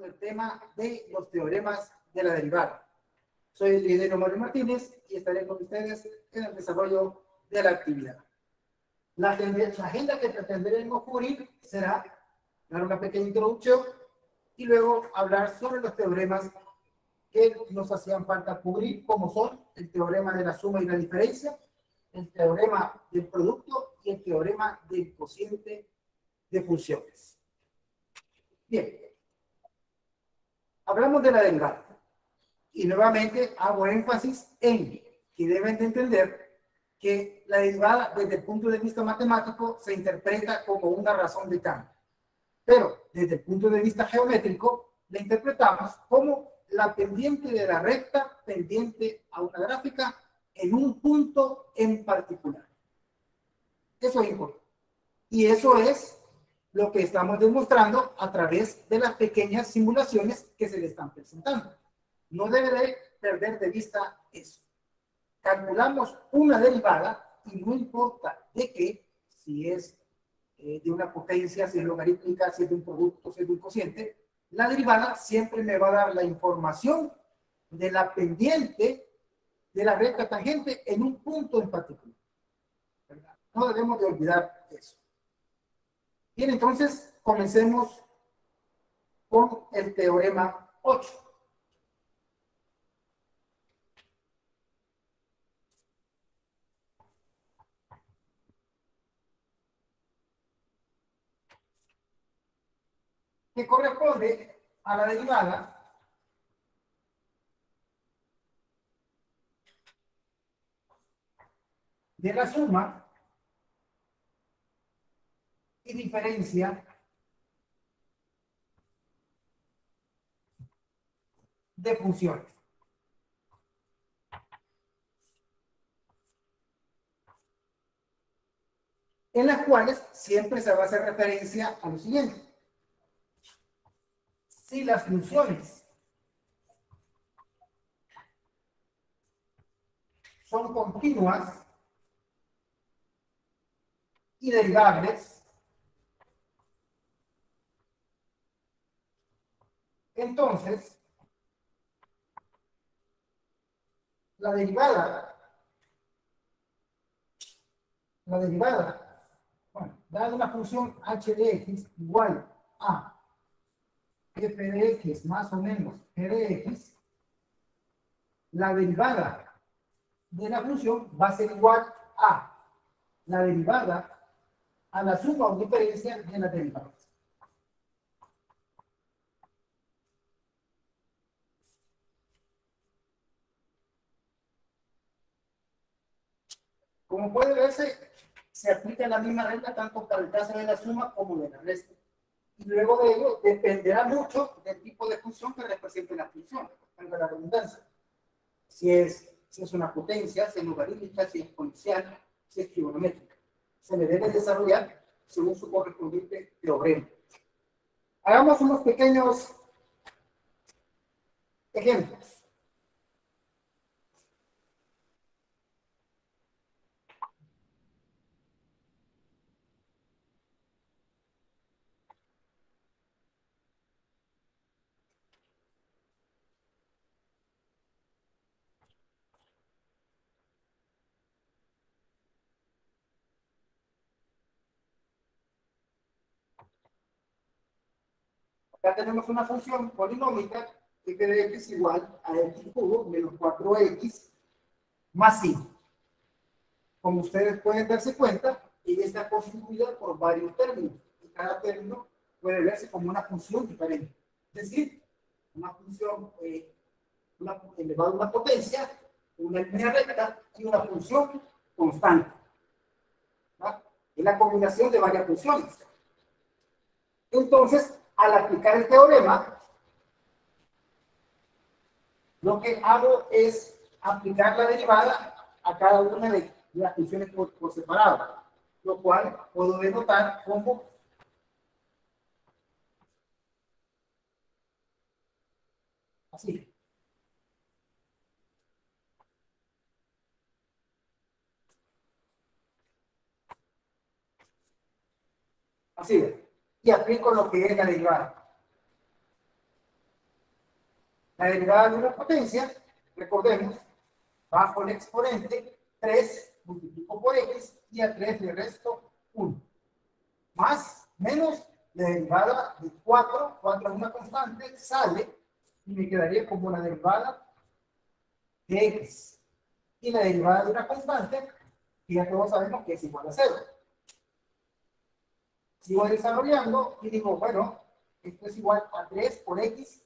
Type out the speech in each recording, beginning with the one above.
compartiendo el tema de los teoremas de la derivada. Soy el ingeniero Mario Martínez y estaré con ustedes en el desarrollo de la actividad. La agenda que pretenderemos cubrir será dar una pequeña introducción y luego hablar sobre los teoremas que nos hacían falta cubrir, como son el teorema de la suma y la diferencia, el teorema del producto y el teorema del cociente de funciones. Bien, hablamos de la derivada y nuevamente hago énfasis en que deben de entender que la derivada desde el punto de vista matemático se interpreta como una razón de cambio, pero desde el punto de vista geométrico la interpretamos como la pendiente de la recta pendiente a una gráfica en un punto en particular. Eso es importante. Y eso es lo que estamos demostrando a través de las pequeñas simulaciones que se le están presentando. No debe de perder de vista eso. Calculamos una derivada y no importa de qué, si es de una potencia, si es logarítmica, si es de un producto, si es de un cociente, la derivada siempre me va a dar la información de la pendiente de la recta tangente en un punto en particular. ¿Verdad? No debemos de olvidar eso. Bien, entonces comencemos con el teorema 8. Que corresponde a la derivada de la suma y diferencia de funciones. En las cuales siempre se va a hacer referencia a lo siguiente. Si las funciones son continuas y derivables, entonces la derivada, bueno, dada una función h de x igual a f de x más o menos g de x, la derivada de la función va a ser igual a la derivada a la suma o diferencia de las derivadas. Como puede verse, se aplica la misma regla tanto para el caso de la suma como de la resta. Y luego de ello dependerá mucho del tipo de función que represente la función, para la redundancia. Si es una potencia, si es logarítmica, si es exponencial, si es trigonométrica. Se le debe desarrollar según su correspondiente teorema. Hagamos unos pequeños ejemplos. Acá tenemos una función polinómica f de x igual a x cubo menos 4x más 5. Como ustedes pueden darse cuenta, ella está constituida por varios términos. Y cada término puede verse como una función diferente. Es decir, una función elevada a una potencia, una línea recta y una función constante. ¿No? Es la combinación de varias funciones. Entonces, al aplicar el teorema, lo que hago es aplicar la derivada a cada una de las funciones por separado, lo cual puedo denotar como así. Así es. Y aplico lo que es la derivada. La derivada de una potencia, recordemos, bajo el exponente 3 multiplico por x y a 3 le resto 1. Más, menos, la derivada de 4 es una constante, sale y me quedaría como la derivada de x. Y la derivada de una constante, que ya todos sabemos que es igual a 0. Sigo desarrollando y digo, bueno, esto es igual a 3 por x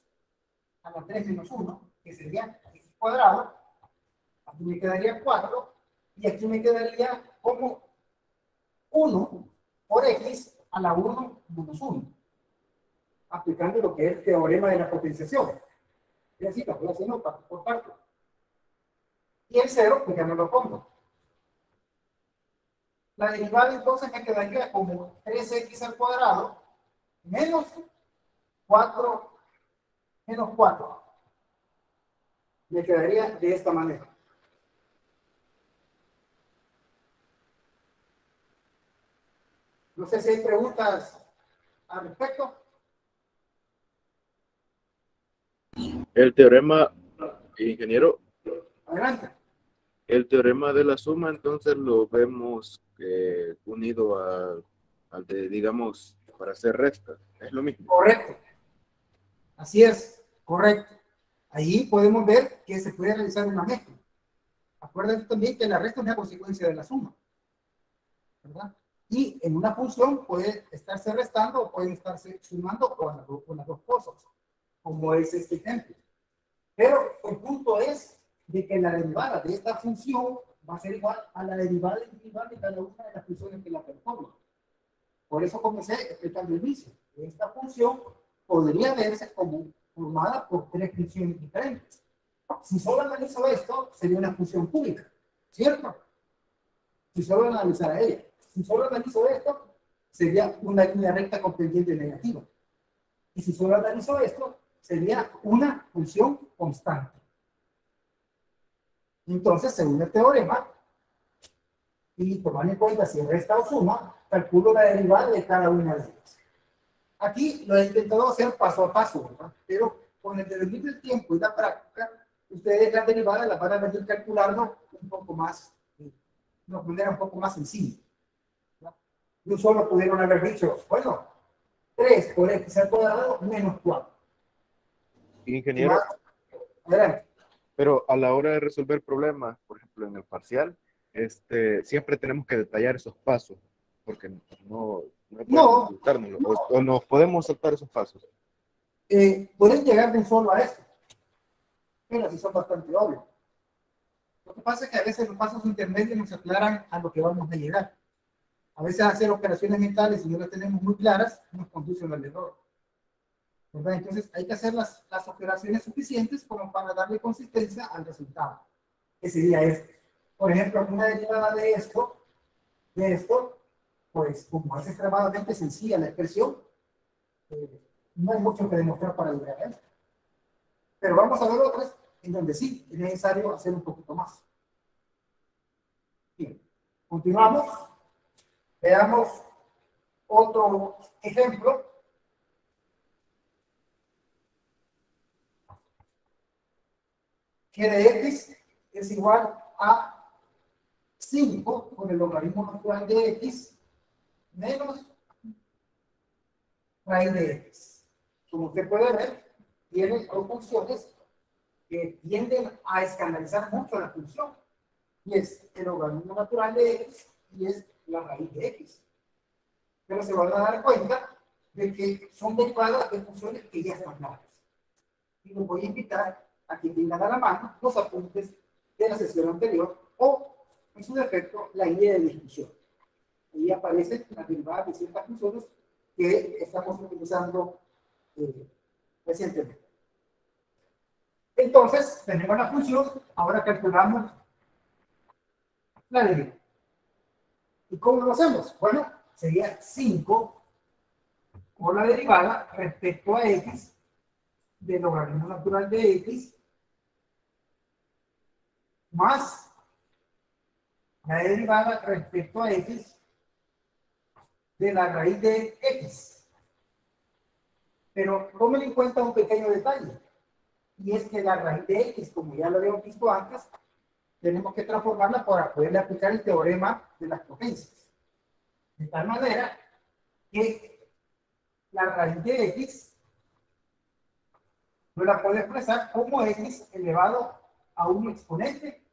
a la 3 menos 1, que sería x cuadrado. Aquí me quedaría 4 y aquí me quedaría como 1 por x a la 1 menos 1, aplicando lo que es el teorema de la potenciación. Y así lo voy haciendo parte por parte. Y el 0, pues ya no lo pongo. La derivada entonces me quedaría como 3x al cuadrado menos 4 menos 4. Me quedaría de esta manera. No sé si hay preguntas al respecto. El teorema, ingeniero, Adelante. el teorema de la suma, entonces lo vemos unido al de, digamos, para hacer resta. Es lo mismo. Correcto. Así es, correcto. Ahí podemos ver que se puede realizar una mezcla. Acuérdense también que la resta es una consecuencia de la suma, ¿verdad? Y en una función puede estarse restando o pueden estarse sumando con las dos cosas, como es este ejemplo. Pero el punto es de que la derivada de esta función va a ser igual a la derivada individual de cada una de las funciones que la performan. Por eso comencé explicando el inicio. Esta función podría verse como formada por tres funciones diferentes. Si solo analizo esto, sería una función cúbica, ¿cierto? Si solo analizara ella. Si solo analizo esto, sería una línea recta con pendiente negativa. Y si solo analizo esto, sería una función constante. Entonces, según el teorema, y tomando en cuenta si resta o suma, calculo la derivada de cada una de ellas. Aquí lo he intentado hacer paso a paso, ¿verdad? Pero con el devenir del tiempo y la práctica, ustedes la derivada la van a venir calculando un poco más, de una manera un poco más sencilla. No solo pudieron haber dicho, bueno, 3 por x al cuadrado menos 4. Ingeniero, Adelante. pero a la hora de resolver problemas, por ejemplo, en el parcial, siempre tenemos que detallar esos pasos, porque no podemos No, saltárnoslo, o nos podemos saltar esos pasos. pueden llegar de un solo a esto, pero sí son bastante obvios. Lo que pasa es que a veces los pasos intermedios nos aclaran a lo que vamos a llegar. A veces hacer operaciones mentales, si no las tenemos muy claras, nos conducen al error, ¿verdad? Entonces hay que hacer las operaciones suficientes como para darle consistencia al resultado, que sería este. Por ejemplo, una derivada de esto, pues como es extremadamente sencilla la expresión, no hay mucho que demostrar para llegar a esto. Pero vamos a ver otras en donde sí es necesario hacer un poquito más. Bien, continuamos. Veamos otro ejemplo. Que de x es igual a 5 con el logaritmo natural de x menos raíz de x. Como usted puede ver, tiene dos funciones que tienden a escandalizar mucho la función. Y es el logaritmo natural de x y es la raíz de x. Pero se van a dar cuenta de que son derivadas de funciones que ya están claras. Y los voy a invitar a que tengan a la mano los apuntes de la sesión anterior o, en su defecto, la idea de discusión. Ahí aparecen las derivadas de ciertas funciones que estamos utilizando recientemente. Entonces, tenemos la función, ahora calculamos la derivada. ¿Y cómo lo hacemos? Bueno, sería 5 por la derivada respecto a x del logaritmo natural de x más la derivada respecto a x de la raíz de x. Pero tomen en cuenta un pequeño detalle. y es que la raíz de x, como ya lo habíamos visto antes, tenemos que transformarla para poderle aplicar el teorema de las potencias. De tal manera que la raíz de x no la puedo expresar como x elevado a un exponente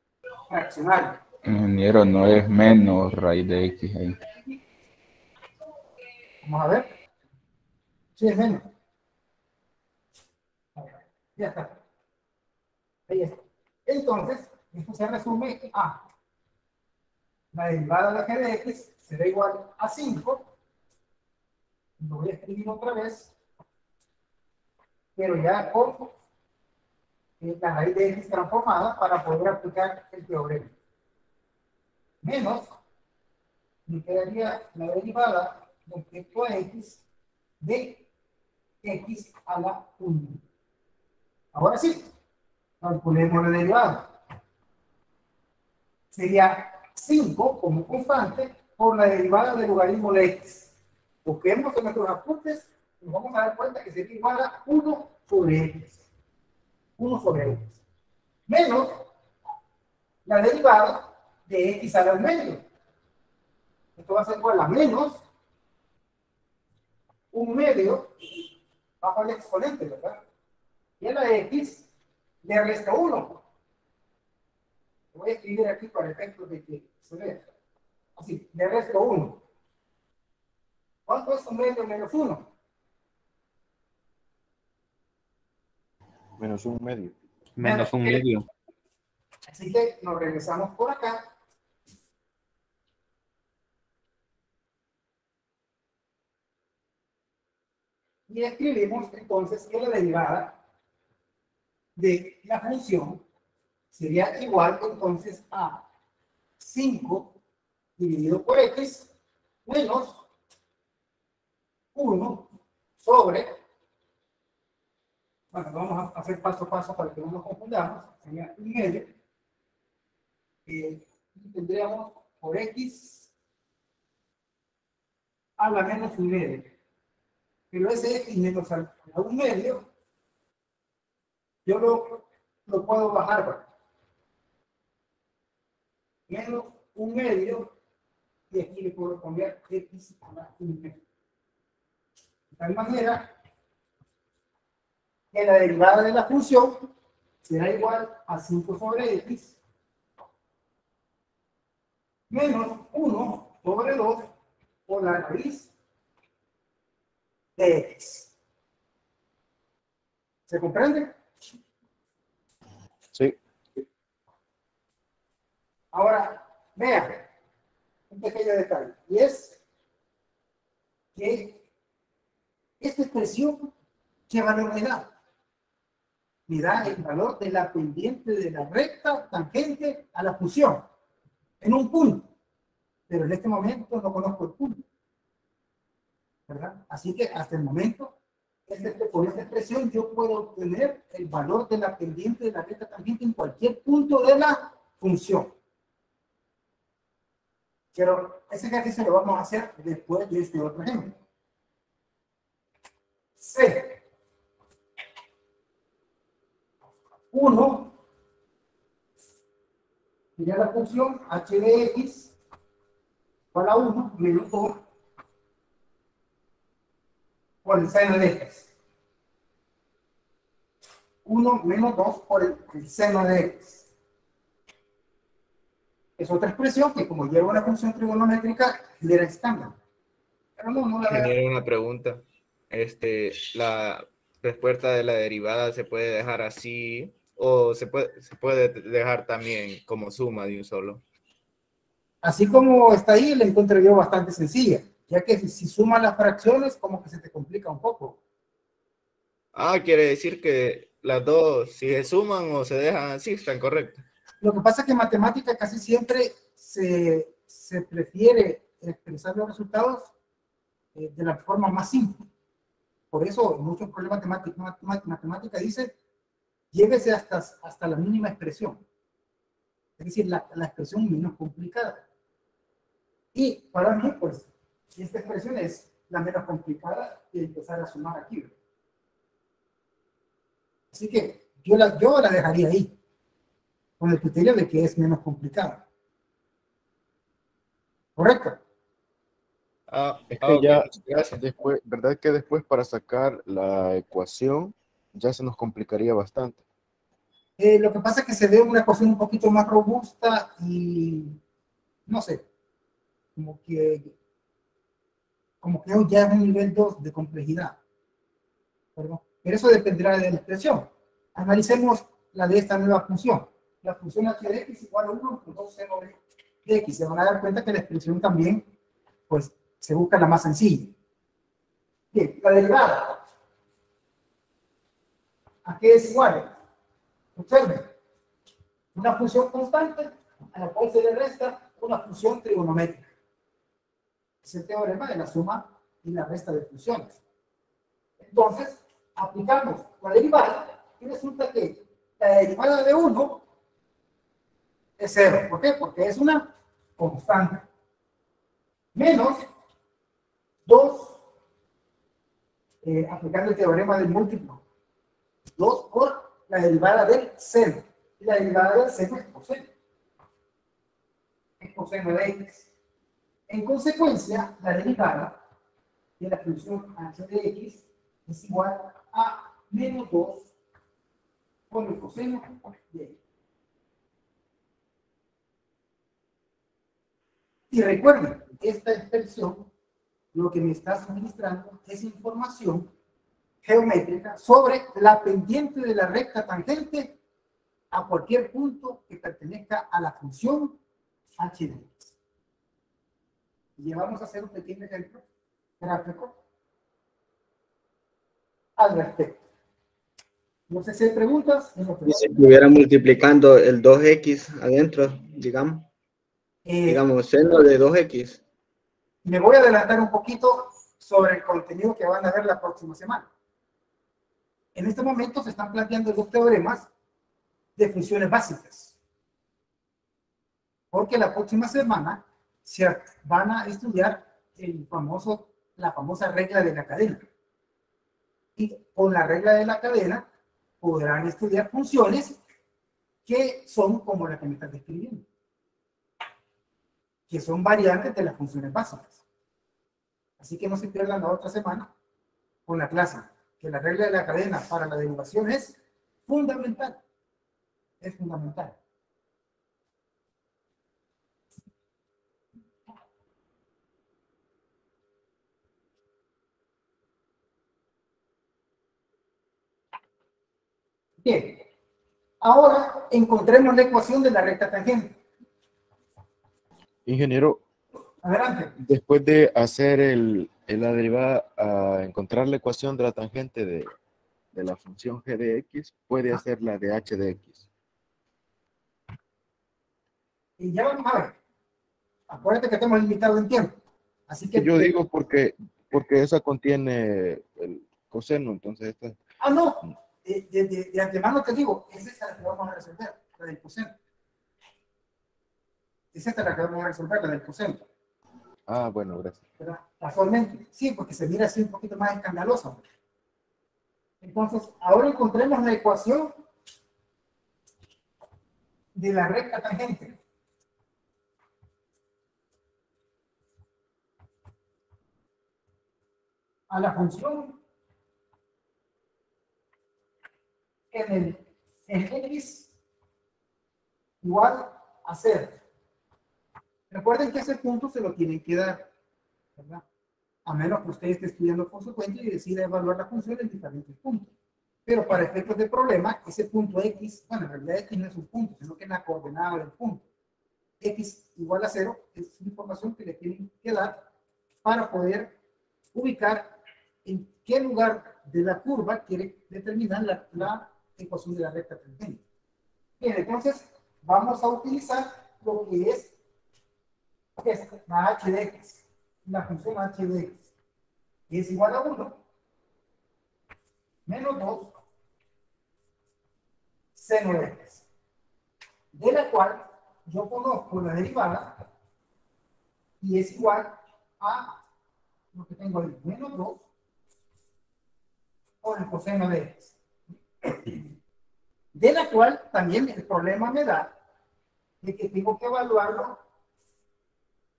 fraccionario. Ingeniero, no es menos raíz de X ahí. Vamos a ver. Sí, es menos. Ya está. Ahí está. Entonces, esto se resume a la derivada de la g de x será igual a 5. Lo voy a escribir otra vez, pero ya con la raíz de x transformada para poder aplicar el teorema. Menos, me quedaría la derivada respecto a x de x a la 1. Ahora sí, calculemos la derivada. Sería 5 como constante por la derivada del logaritmo de x. Busquemos en nuestros apuntes y nos vamos a dar cuenta que sería igual a 1 sobre x. 1 sobre x. Menos la derivada de x a la medio. Esto va a ser igual a menos un medio bajo el exponente, ¿verdad? Y a la x le resta 1. Voy a escribir aquí para efectos de que se vea. Así, le resto 1. ¿Cuánto es un medio menos 1? Menos un medio. Menos un medio. Así que nos regresamos por acá. Y escribimos entonces que la derivada de la función sería igual entonces a 5 dividido por x menos 1 sobre, bueno, vamos a hacer paso a paso para que no nos confundamos, sería un medio, y tendríamos por x a la menos un medio, pero ese x menos a un medio, yo lo puedo bajar, ¿verdad? Menos un medio, y aquí le puedo cambiar x a la un medio. De tal manera que la derivada de la función será igual a 5 sobre x menos 1 sobre 2 por la raíz de x. ¿Se comprende? Sí. Ahora, vean un pequeño detalle, y es que esta expresión, ¿qué valor me da? Me da el valor de la pendiente de la recta tangente a la función en un punto, pero en este momento no conozco el punto, ¿verdad? Así que hasta el momento, con esta expresión yo puedo obtener el valor de la pendiente de la recta tangente en cualquier punto de la función. Pero ese ejercicio lo vamos a hacer después de este otro ejemplo. C. 1 sería la función h de x igual a 1 menos 2 por el seno de x. 1 menos 2 por el seno de x. Es otra expresión que, como lleva una función trigonométrica, genera estándar. Pero no la veo. Tenía una pregunta. La respuesta de la derivada se puede dejar así o se puede dejar también como suma de un solo. Así como está ahí, la encuentro yo bastante sencilla, ya que si sumas las fracciones, como que se te complica un poco. Ah, quiere decir que las dos, si se suman o se dejan así, están correctas. Lo que pasa es que en matemática casi siempre se prefiere expresar los resultados de la forma más simple. Por eso, en muchos problemas de matemática dice, llévese hasta la mínima expresión. Es decir, la expresión menos complicada. Y para mí, pues, esta expresión es la menos complicada que empezar a sumar aquí. Así que yo la dejaría ahí, con el criterio de que es menos complicado. ¿Correcto? Es que Ok, ya muchas gracias. después, ¿verdad que después para sacar la ecuación ya se nos complicaría bastante? Lo que pasa es que se ve una ecuación un poquito más robusta y, no sé, como que, como que ya es un nivel 2 de complejidad. Perdón. Pero eso dependerá de la expresión. Analicemos la de esta nueva función. La función h de x igual a 1 por 2 seno de x. Se van a dar cuenta que la expresión también, pues, se busca la más sencilla. Bien, la derivada. ¿A qué es igual? Observen. Una función constante a la cual se le resta una función trigonométrica. Es el teorema de la suma y la resta de funciones. Entonces, aplicamos la derivada y resulta que la derivada de 1 es 0. ¿Por qué? Porque es una constante. Menos 2, aplicando el teorema del múltiplo. 2 por la derivada del seno. Y la derivada del seno es coseno. Es coseno de x. En consecuencia, la derivada de la función h de x es igual a menos 2 por el coseno de x. Y recuerden, esta expresión lo que me está suministrando es información geométrica sobre la pendiente de la recta tangente a cualquier punto que pertenezca a la función h de x. Y vamos a hacer un pequeño ejemplo gráfico al respecto. No sé si hay preguntas. Y si estuviera multiplicando el 2x adentro, digamos seno de 2x. Me voy a adelantar un poquito sobre el contenido que van a ver la próxima semana. En este momento se están planteando dos teoremas de funciones básicas. Porque la próxima semana se van a estudiar la famosa regla de la cadena. Y con la regla de la cadena podrán estudiar funciones que son como la que me estás describiendo, que son variantes de las funciones básicas. Así que no se pierdan la otra semana con la clase, que la regla de la cadena para la derivación es fundamental. Es fundamental. Bien, ahora encontremos la ecuación de la recta tangente. Ingeniero, Adelante. después de hacer la derivada a encontrar la ecuación de la tangente de la función g de x, puede hacer la de h de x. Y ya vamos a ver. Acuérdate que estamos limitados en tiempo. Así que Yo digo porque esa contiene el coseno, entonces esta... Ah, no. De antemano te digo, es esta la que vamos a resolver, la del coseno. Es esta la que vamos a resolver, la del coseno. Ah, bueno, gracias. ¿Verdad? Casualmente, sí, porque se mira así un poquito más escandaloso. Entonces, ahora encontremos la ecuación de la recta tangente. A la función en x igual a 0. Recuerden que ese punto se lo tienen que dar, ¿verdad? A menos que usted esté estudiando por su cuenta y decida evaluar la función en diferentes puntos. Pero para efectos de problema, ese punto x, bueno, en realidad x no es un punto, sino que es la coordenada del punto. X igual a 0 es información que le tienen que dar para poder ubicar en qué lugar de la curva quiere determinar la ecuación de la recta tangente. Bien, entonces vamos a utilizar lo que es la h de x, la función h de x, que es igual a 1 menos 2 seno de x, de la cual yo conozco la derivada y es igual a lo que tengo ahí, menos 2 por el coseno de x. de la cual también el problema me da de que tengo que evaluarlo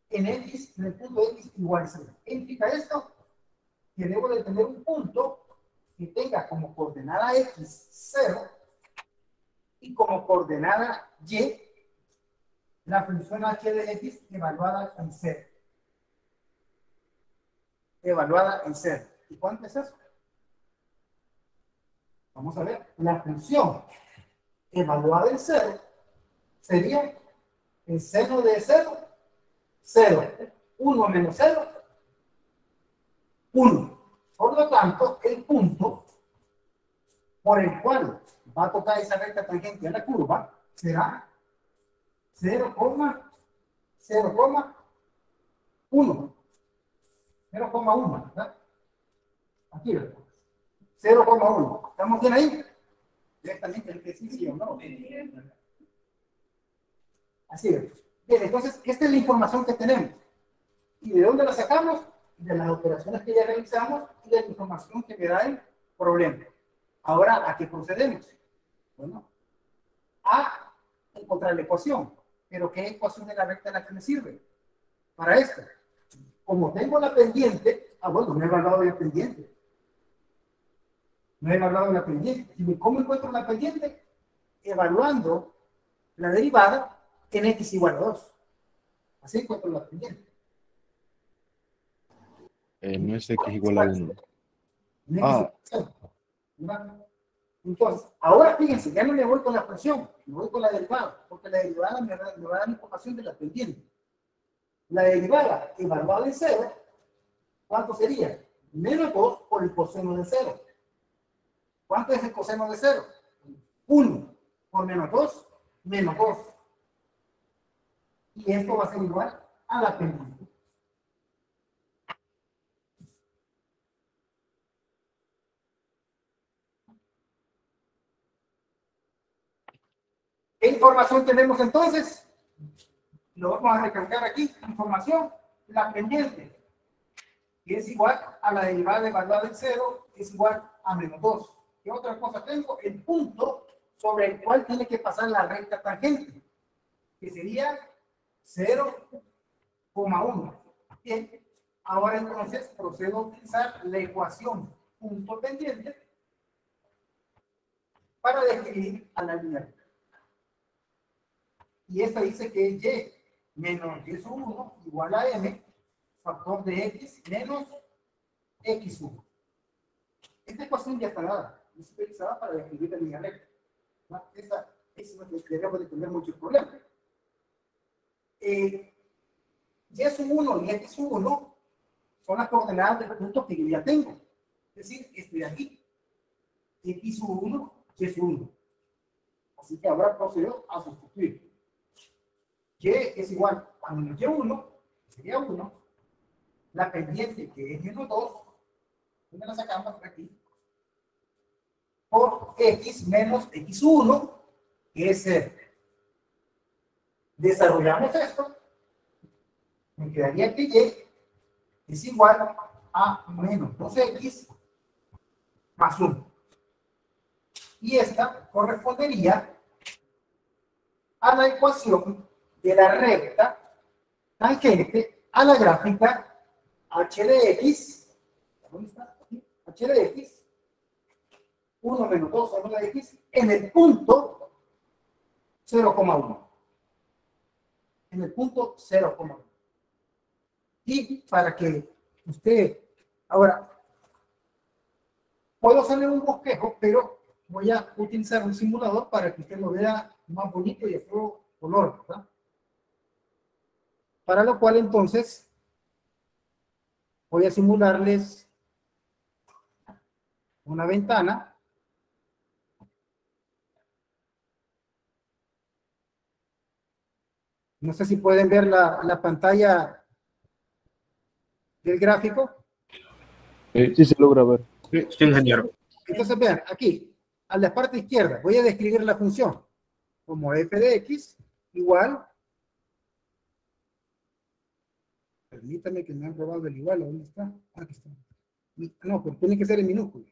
en X, en el punto X igual 0. ¿Qué implica esto? Que debo de tener un punto que tenga como coordenada X 0 y como coordenada Y la función h de X evaluada en 0. Evaluada en 0. ¿Y cuánto es eso? Vamos a ver. La función evaluada en 0 sería el seno de 0, 0. 1 menos 0, 1. Por lo tanto, el punto por el cual va a tocar esa recta tangente a la curva será 0,1. 0,1, ¿verdad? Aquí, 0,1. ¿Estamos bien ahí? Directamente el que sí o no. Así es. Bien, entonces, esta es la información que tenemos. ¿Y de dónde la sacamos? De las operaciones que ya realizamos y de la información que me da el problema. Ahora, ¿a qué procedemos? Bueno, a encontrar la ecuación. ¿Pero qué ecuación de la recta es la que me sirve? Para esto. Como tengo la pendiente, bueno, no he evaluado la pendiente. No he evaluado la pendiente. ¿Y cómo encuentro la pendiente? Evaluando la derivada en x igual a 2. Así encuentro la pendiente. No es x igual a 1. Entonces, ahora fíjense, ya no le voy con la fracción, me voy con la derivada, porque la derivada me va a dar información de la pendiente. La derivada evaluada en 0, ¿cuánto sería? Menos 2 por el coseno de 0. ¿Cuánto es el coseno de 0? 1 por menos 2, menos 2. Y esto va a ser igual a la pendiente. ¿Qué información tenemos entonces? Lo vamos a recalcar aquí. Información, la pendiente, que es igual a la derivada evaluada en 0, es igual a menos 2. ¿Qué otra cosa tengo? El punto sobre el cual tiene que pasar la recta tangente, que sería 0,1. Bien, ahora entonces procedo a utilizar la ecuación punto pendiente para describir a la línea recta. Y esta dice que y menos y1 igual a m factor de x menos x1. Esta ecuación ya está dada, es utilizada para describir la línea recta. ¿No? Esa es lo que debemos de tener muchos problemas. Y1 y x1 son las coordenadas de los puntos que yo ya tengo. Es decir, estoy aquí. x1 y x1. Así que ahora procedo a sustituir. Y es igual a menos y1, sería 1. La pendiente, que es menos 2, ¿dónde la sacamos? Aquí. Por x menos x1, que es 0. Desarrollamos esto. Me quedaría que y es igual a menos 2x más 1. Y esta correspondería a la ecuación de la recta tangente a la gráfica h de x. ¿Dónde está? H de x. 1 menos 2 sobre la x en el punto 0,1. En el punto 0,1. Y para que usted, ahora, puedo hacerle un bosquejo, pero voy a utilizar un simulador para que usted lo vea más bonito y a todo color, ¿verdad? Para lo cual, entonces, voy a simularles una ventana. No sé si pueden ver la pantalla del gráfico. Sí se logra ver. Sí, ingeniero. Entonces, vean, aquí, a la parte izquierda, voy a describir la función como f de x igual. Permítame que me han robado el igual. ¿Dónde está? Aquí está. No, pero tiene que ser en minúsculo.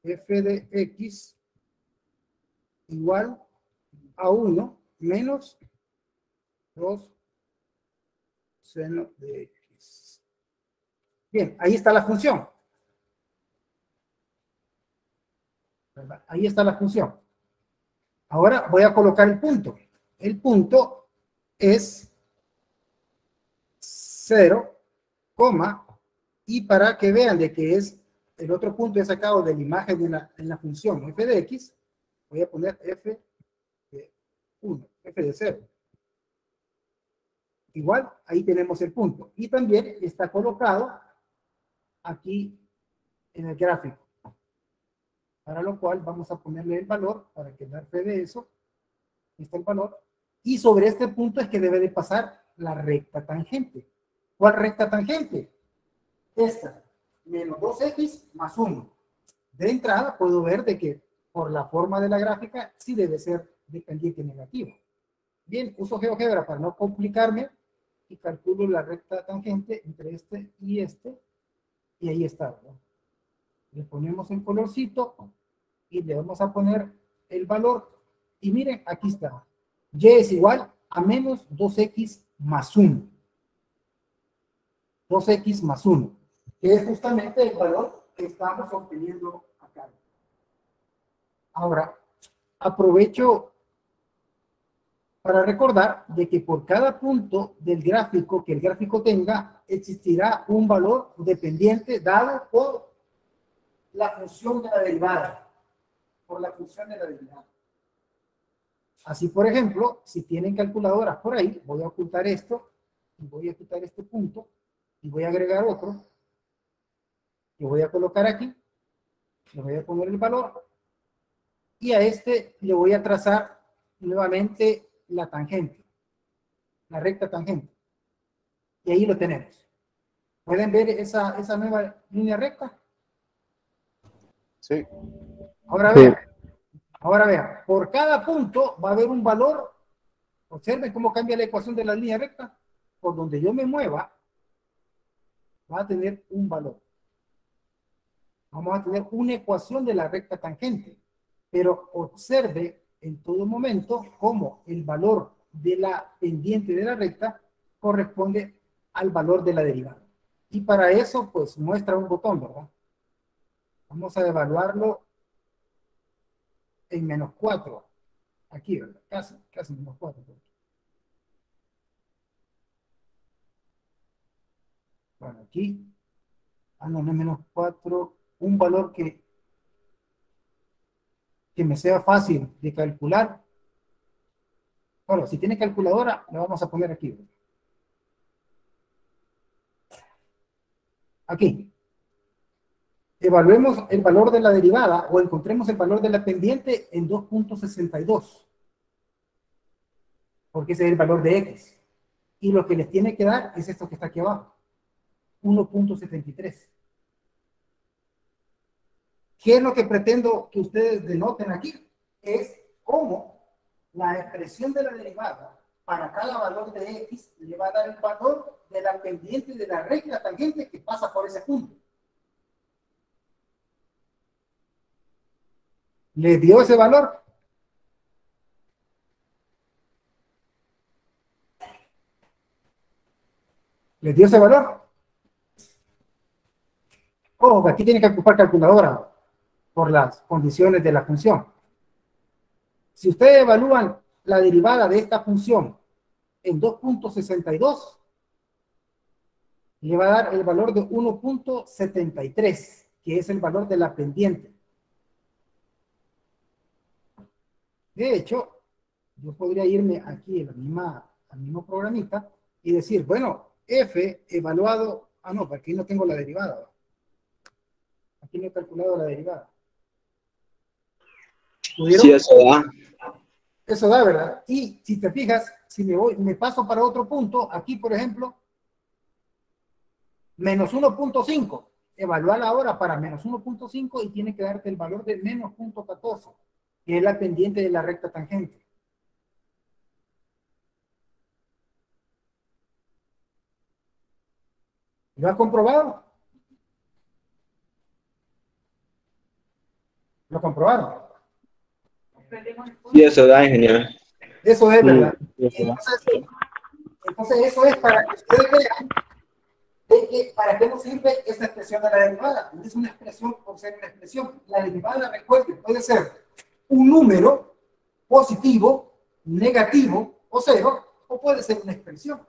F de x igual a 1 menos 2 seno de x. Bien, ahí está la función. ¿Verdad? Ahí está la función. Ahora voy a colocar el punto. El punto es 0, y para que vean de que es el otro punto es sacado de la imagen en la función f de x, voy a poner f de 1, f de 0. Igual, ahí tenemos el punto. Y también está colocado aquí en el gráfico. Para lo cual vamos a ponerle el valor para que dar fe de eso. Aquí está el valor. Y sobre este punto es que debe de pasar la recta tangente. ¿Cuál recta tangente? Esta, menos 2x más 1. De entrada puedo ver de que por la forma de la gráfica sí debe ser de pendiente negativa. Bien, uso GeoGebra para no complicarme y calculo la recta tangente entre este, y ahí está, ¿verdad? Le ponemos el colorcito y le vamos a poner el valor, y miren, aquí está, y es igual a menos 2x más 1, 2x más 1, que es justamente el valor que estamos obteniendo acá. Ahora, aprovecho para recordar de que por cada punto del gráfico que el gráfico tenga, existirá un valor dependiente dado por la función de la derivada. Por la función de la derivada. Así, por ejemplo, si tienen calculadoras por ahí, voy a ocultar esto, y voy a quitar este punto, y voy a agregar otro, y voy a colocar aquí, le voy a poner el valor, y a este le voy a trazar nuevamente la tangente, la recta tangente. Y ahí lo tenemos. ¿Pueden ver esa nueva línea recta? Sí. Ahora vean, por cada punto va a haber un valor. Observen cómo cambia la ecuación de la línea recta. Por donde yo me mueva, va a tener un valor. Vamos a tener una ecuación de la recta tangente. Pero observe en todo momento cómo el valor de la pendiente de la recta corresponde al valor de la derivada. Y para eso, pues muestra un botón, ¿verdad? Vamos a evaluarlo en menos 4. Aquí, ¿verdad? Casi menos 4. Bueno, aquí. No, no es menos 4. Un valor que me sea fácil de calcular. Bueno, si tiene calculadora, la vamos a poner aquí. Aquí. Evaluemos el valor de la derivada o encontremos el valor de la pendiente en 2.62. Porque ese es el valor de x. Y lo que les tiene que dar es esto que está aquí abajo. 1.73. ¿Qué es lo que pretendo que ustedes denoten aquí? Es cómo la expresión de la derivada para cada valor de x le va a dar el valor de la pendiente de la recta tangente que pasa por ese punto. ¿Le dio ese valor? ¿Le dio ese valor? Ojo, aquí tiene que ocupar calculadora por las condiciones de la función. Si ustedes evalúan la derivada de esta función en 2.62, le va a dar el valor de 1.73, que es el valor de la pendiente. De hecho, yo podría irme aquí al mismo programita y decir, bueno, f evaluado, no, aquí no tengo la derivada. Aquí no he calculado la derivada. ¿Pudieron? Sí, eso da. Eso da, ¿verdad? Y si te fijas, si me paso para otro punto, aquí por ejemplo, menos 1.5. Evaluar ahora para menos 1.5 y tiene que darte el valor de menos 0.14, que es la pendiente de la recta tangente. ¿Lo has comprobado? ¿Lo comprobaron? Y eso da, ingeniero. Eso es, ¿verdad? Eso da. Entonces eso es para que ustedes vean de que para qué nos sirve esta expresión de la derivada. No es una expresión por ser una expresión. La derivada, recuerden, puede ser un número positivo, negativo o cero, o puede ser una expresión.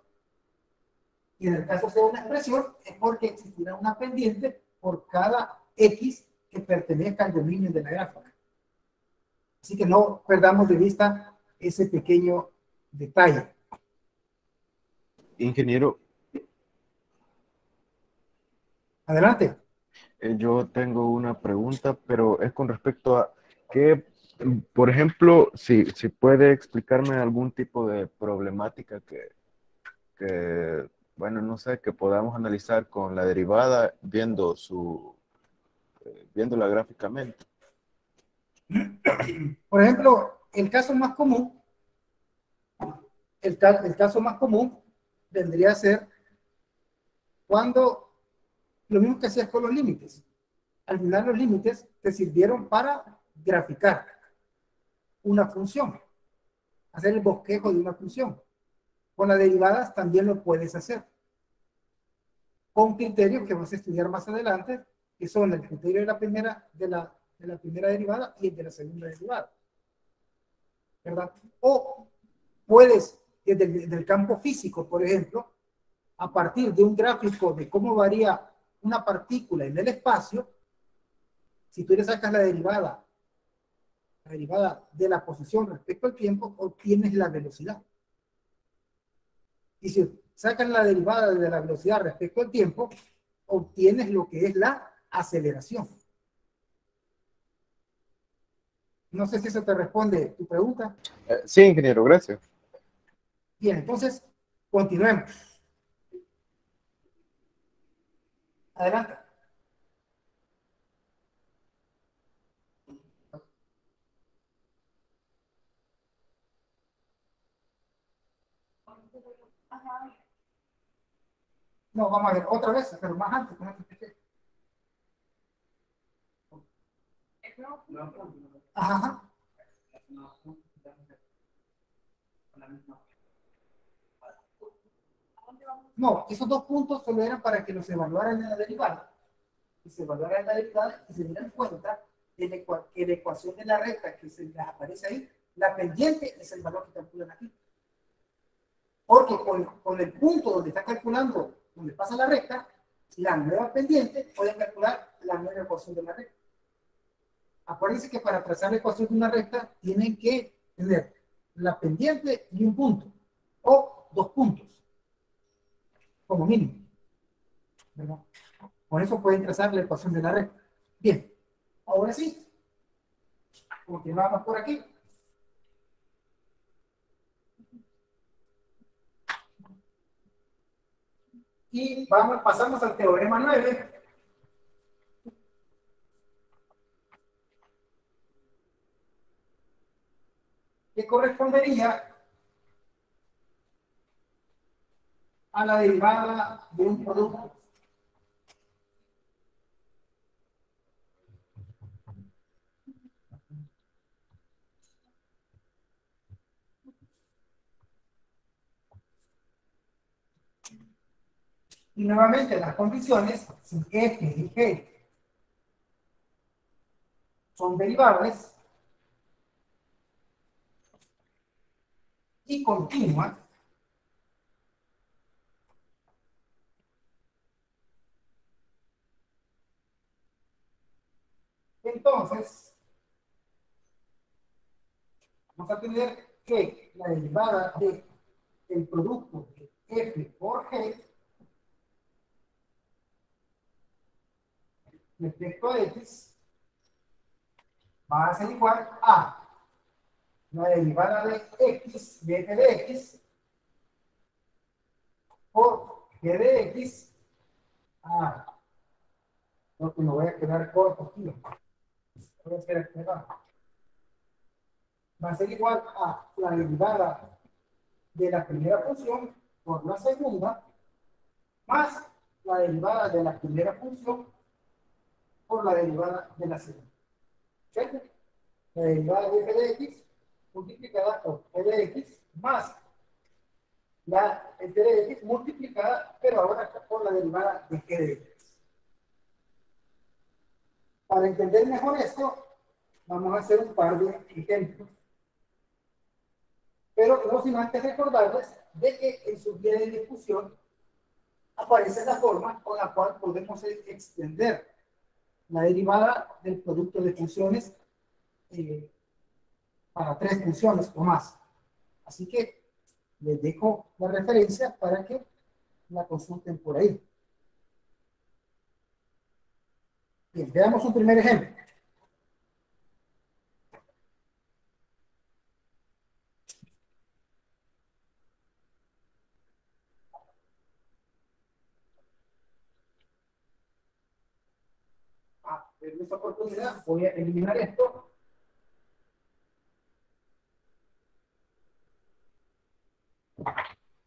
Y en el caso de ser una expresión, es porque existirá una pendiente por cada x que pertenezca al dominio de la gráfica. Así que no perdamos de vista ese pequeño detalle. Ingeniero, Adelante. yo tengo una pregunta, pero es con respecto a que, por ejemplo, si puede explicarme algún tipo de problemática que, bueno, no sé, que podamos analizar con la derivada viéndola gráficamente. Por ejemplo, el caso más común, el caso más común vendría a ser cuando lo mismo que hacías con los límites. Al final los límites te sirvieron para graficar una función, hacer el bosquejo de una función. Con las derivadas también lo puedes hacer, con criterios que vas a estudiar más adelante, que son el criterio de la primera derivada y el de la segunda derivada, ¿verdad? O puedes, desde el campo físico, por ejemplo, a partir de un gráfico de cómo varía una partícula en el espacio, si tú le sacas la derivada de la posición respecto al tiempo, obtienes la velocidad. Y si sacas la derivada de la velocidad respecto al tiempo, obtienes lo que es la aceleración. No sé si eso te responde tu pregunta. Sí, ingeniero, gracias. Bien, entonces, continuemos. Adelante. No, vamos a ver otra vez, pero más antes. Ajá. No, esos dos puntos solo eran para que los evaluaran en la derivada. Y se evaluaran en la derivada y se dieran cuenta de que la ecuación de la recta que se les aparece ahí, la pendiente es el valor que calculan aquí. Porque con el punto donde está calculando, donde pasa la recta, la nueva pendiente puede calcular la nueva ecuación de la recta. Acuérdense que para trazar la ecuación de una recta tienen que tener la pendiente y un punto, o dos puntos, como mínimo, ¿verdad? Por eso pueden trazar la ecuación de la recta. Bien, ahora sí, continuamos por aquí. Y pasamos al teorema 9. Que correspondería a la derivada de un producto. Y nuevamente las condiciones, si f y g son derivables y continuas, entonces vamos a tener que la derivada del producto de f por g respecto a x va a ser igual a la derivada de x, de f de x, por g de x. Creo que me voy a quedar corto aquí. Voy a hacer este lado. Va a ser igual a la derivada de la primera función por la segunda, más la derivada de la primera función por la derivada de la segunda. ¿Cierto? la derivada de f de x multiplicada por f de x más la f de x multiplicada, pero ahora por la derivada de g de x. Para entender mejor esto, vamos a hacer un par de ejemplos. Pero no sin antes recordarles de que en su guía de discusión aparece la forma con la cual podemos extender la derivada del producto de funciones para 3 funciones o más. Así que les dejo la referencia para que la consulten por ahí. Bien, veamos un primer ejemplo. En esta oportunidad voy a eliminar esto.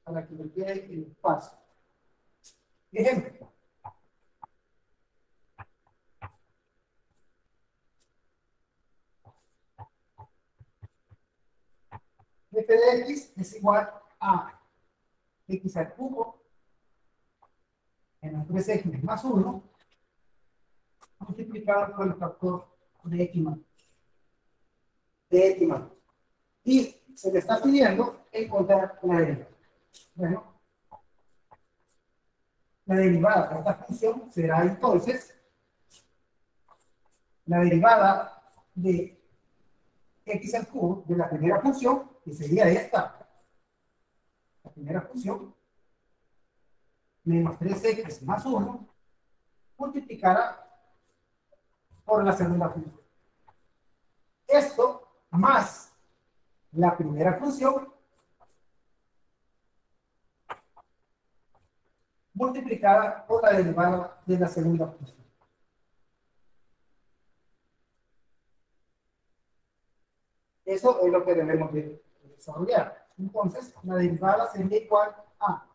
Para que me quede el espacio. Ejemplo. F de x es igual a x al cubo menos 3x más 1 multiplicado por el factor de x más. Y se le está pidiendo encontrar la derivada. Bueno, la derivada de esta función será entonces la derivada de x al cubo de la primera función, que sería esta, la primera función, menos 3x más 1, multiplicada por la segunda función. Esto más la primera función multiplicada por la derivada de la segunda función. Eso es lo que debemos de desarrollar. Entonces, la derivada sería igual a.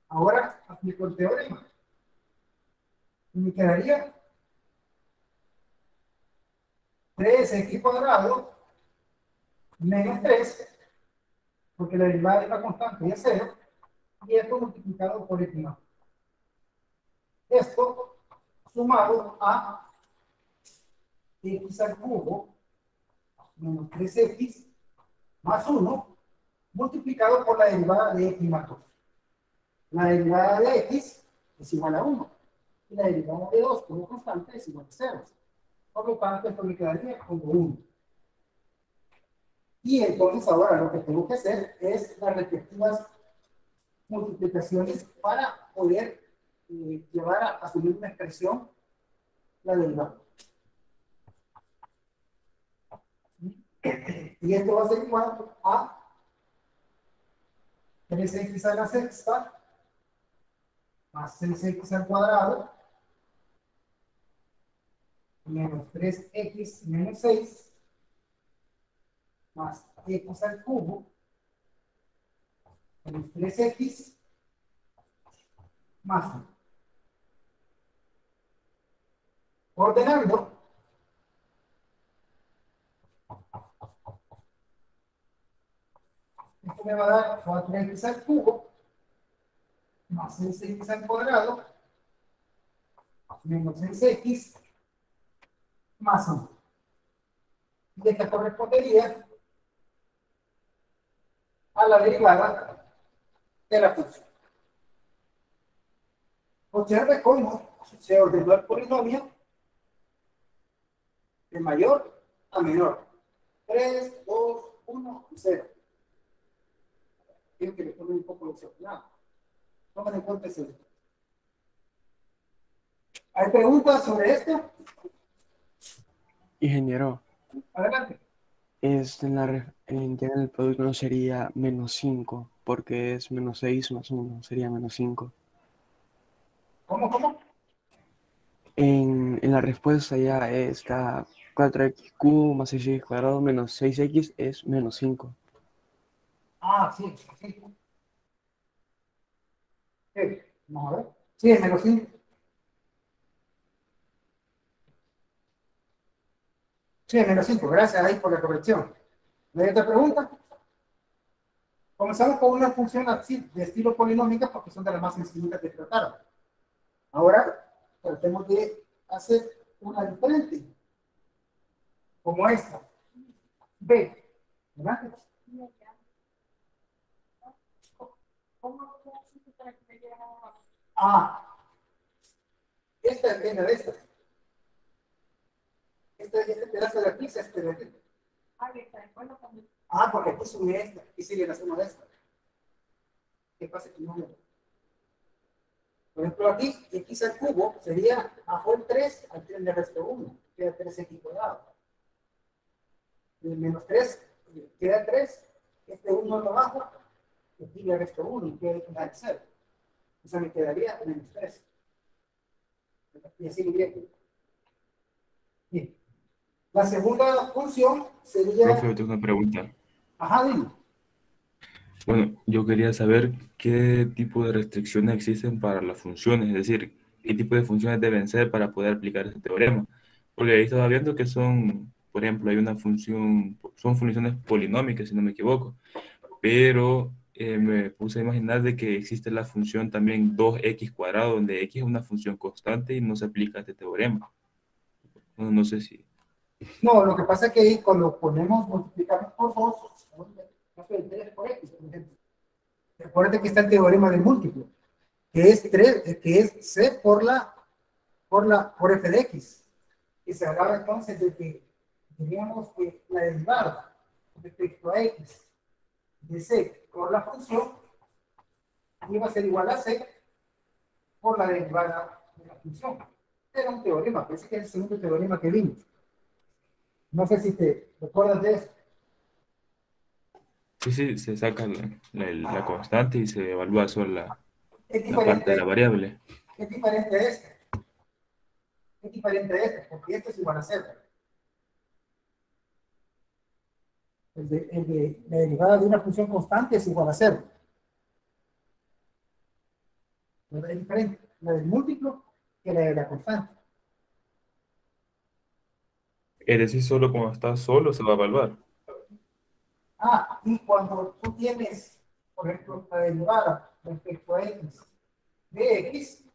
Ahora aplico el teorema. Y me quedaría 3x cuadrado menos 3, porque la derivada de la constante es 0, y esto multiplicado por x más. Esto sumado a x al cubo menos 3x más 1 multiplicado por la derivada de x más 2. La derivada de x es igual a 1 y la derivada de 2 como constante es igual a 0. Por lo tanto, esto me quedaría como 1. Y entonces ahora lo que tengo que hacer es las respectivas multiplicaciones para poder llevar a asumir una expresión la derivada. Y esto va a ser igual a 3x a la sexta más 6x al cuadrado menos 3x menos 6 más x al cubo menos 3x más 1. Ordenando, esto me va a dar 4x al cubo más 6x al cuadrado menos 6x más 1. Y esta correspondería a la derivada de la función. Observe cómo se ordenó el polinomio de mayor a menor. 3, 2, 1, 0. Quiero que le tomen un poco de observación. Tomen en cuenta ese. ¿Hay preguntas sobre esto? Ingeniero, Adelante. ya en el producto no sería menos 5, porque es menos 6 más 1, sería menos 5. ¿Cómo? En la respuesta ya está 4x cubo más 6x cuadrado menos 6x es menos 5. Ah, sí. Vamos a ver. Sí, es menos 5. Sí, menos 5. Gracias ahí por la corrección. ¿No hay otra pregunta? Comenzamos con una función así, de estilo polinómica, porque son de las más sencillitas de tratar. Ahora, tratemos de hacer una diferente, como esta. B, ¿verdad? Ah, esta es la de esta. Este pedazo de aquí es este de aquí. Ah, porque aquí sube esta, aquí sigue la suma de esta. ¿Qué pasa que no? Por ejemplo, aquí x al cubo sería bajo el 3 al 3 le resto 1, queda 3x cuadrado. Y el menos 3 queda 3, este 1 lo bajo, aquí le resto 1 y queda el 0. O sea, me quedaría menos 3. Y así bien. Bien. La segunda función sería. Profe, yo tengo una pregunta. Ajá, dime. Bueno, yo quería saber qué tipo de restricciones existen para las funciones, es decir, qué tipo de funciones deben ser para poder aplicar este teorema. Porque ahí estaba viendo que son, por ejemplo, hay una función, son funciones polinómicas, si no me equivoco, pero me puse a imaginar de que existe la función también 2x cuadrado, donde x es una función constante y no se aplica este teorema. No, no sé si... No, lo que pasa es que ahí cuando ponemos, multiplicamos por 2, no sé, 3 por x, por ejemplo. Recuerden que está el teorema del múltiplo, que es 3, que es c por f de x. Y se hablaba entonces de que teníamos que la derivada respecto a x de c por la función iba a ser igual a c por la derivada de la función. Era un teorema, parece que es el segundo teorema que vimos. No sé si te recuerdas de eso. Sí, sí, se saca la constante y se evalúa solo Es la parte de la variable. Es diferente a este. Es diferente a este, porque este es igual a 0. La derivada de una función constante es igual a 0. Es diferente la del múltiplo que la de la constante. Es decir, solo cuando está solo se va a evaluar. Ah, y cuando tú tienes, por ejemplo, la derivada respecto a x de x,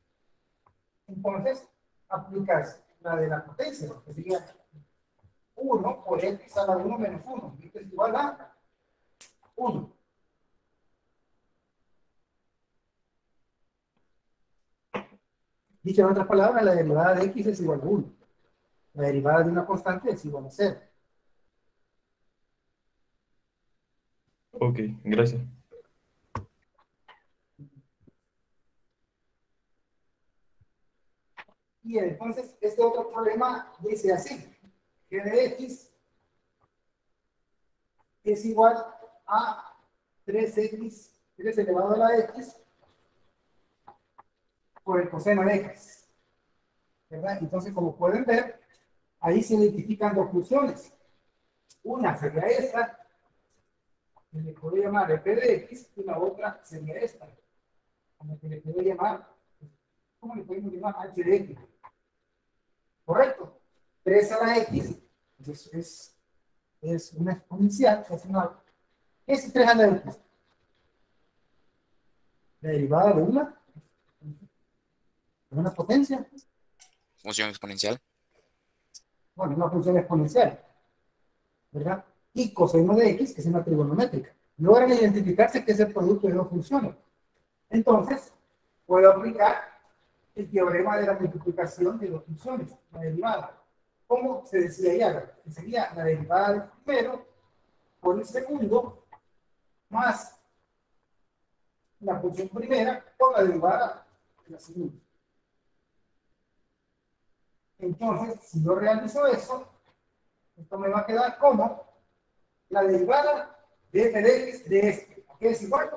entonces aplicas la de la potencia, que sería 1 por x a la 1 menos 1, que es igual a 1. Dicho en otras palabras, la derivada de x es igual a 1. La derivada de una constante es igual a 0. Ok, gracias. Y entonces, este otro problema dice así: g de x es igual a 3x, 3 elevado a la x, por el coseno de x. ¿Verdad? Entonces, como pueden ver, ahí se identifican dos funciones. Una sería esta, que le puedo llamar f de x, y la otra sería esta, a la que le puedo llamar, ¿cómo le podemos llamar? H de x. ¿Correcto? 3 a la x es una exponencial, es 3 a la x. La derivada de una potencia. Función exponencial. Bueno, una función exponencial, ¿verdad? Y coseno de x, que es una trigonométrica. Logran identificarse que es el producto de dos funciones. Entonces, puedo aplicar el teorema de la multiplicación de dos funciones, la derivada. Como se decía ya, que sería la derivada del primero por el segundo más la función primera por la derivada de la segunda. Entonces, si yo realizo eso, esto me va a quedar como la derivada de f de x de este. ¿A qué es igual?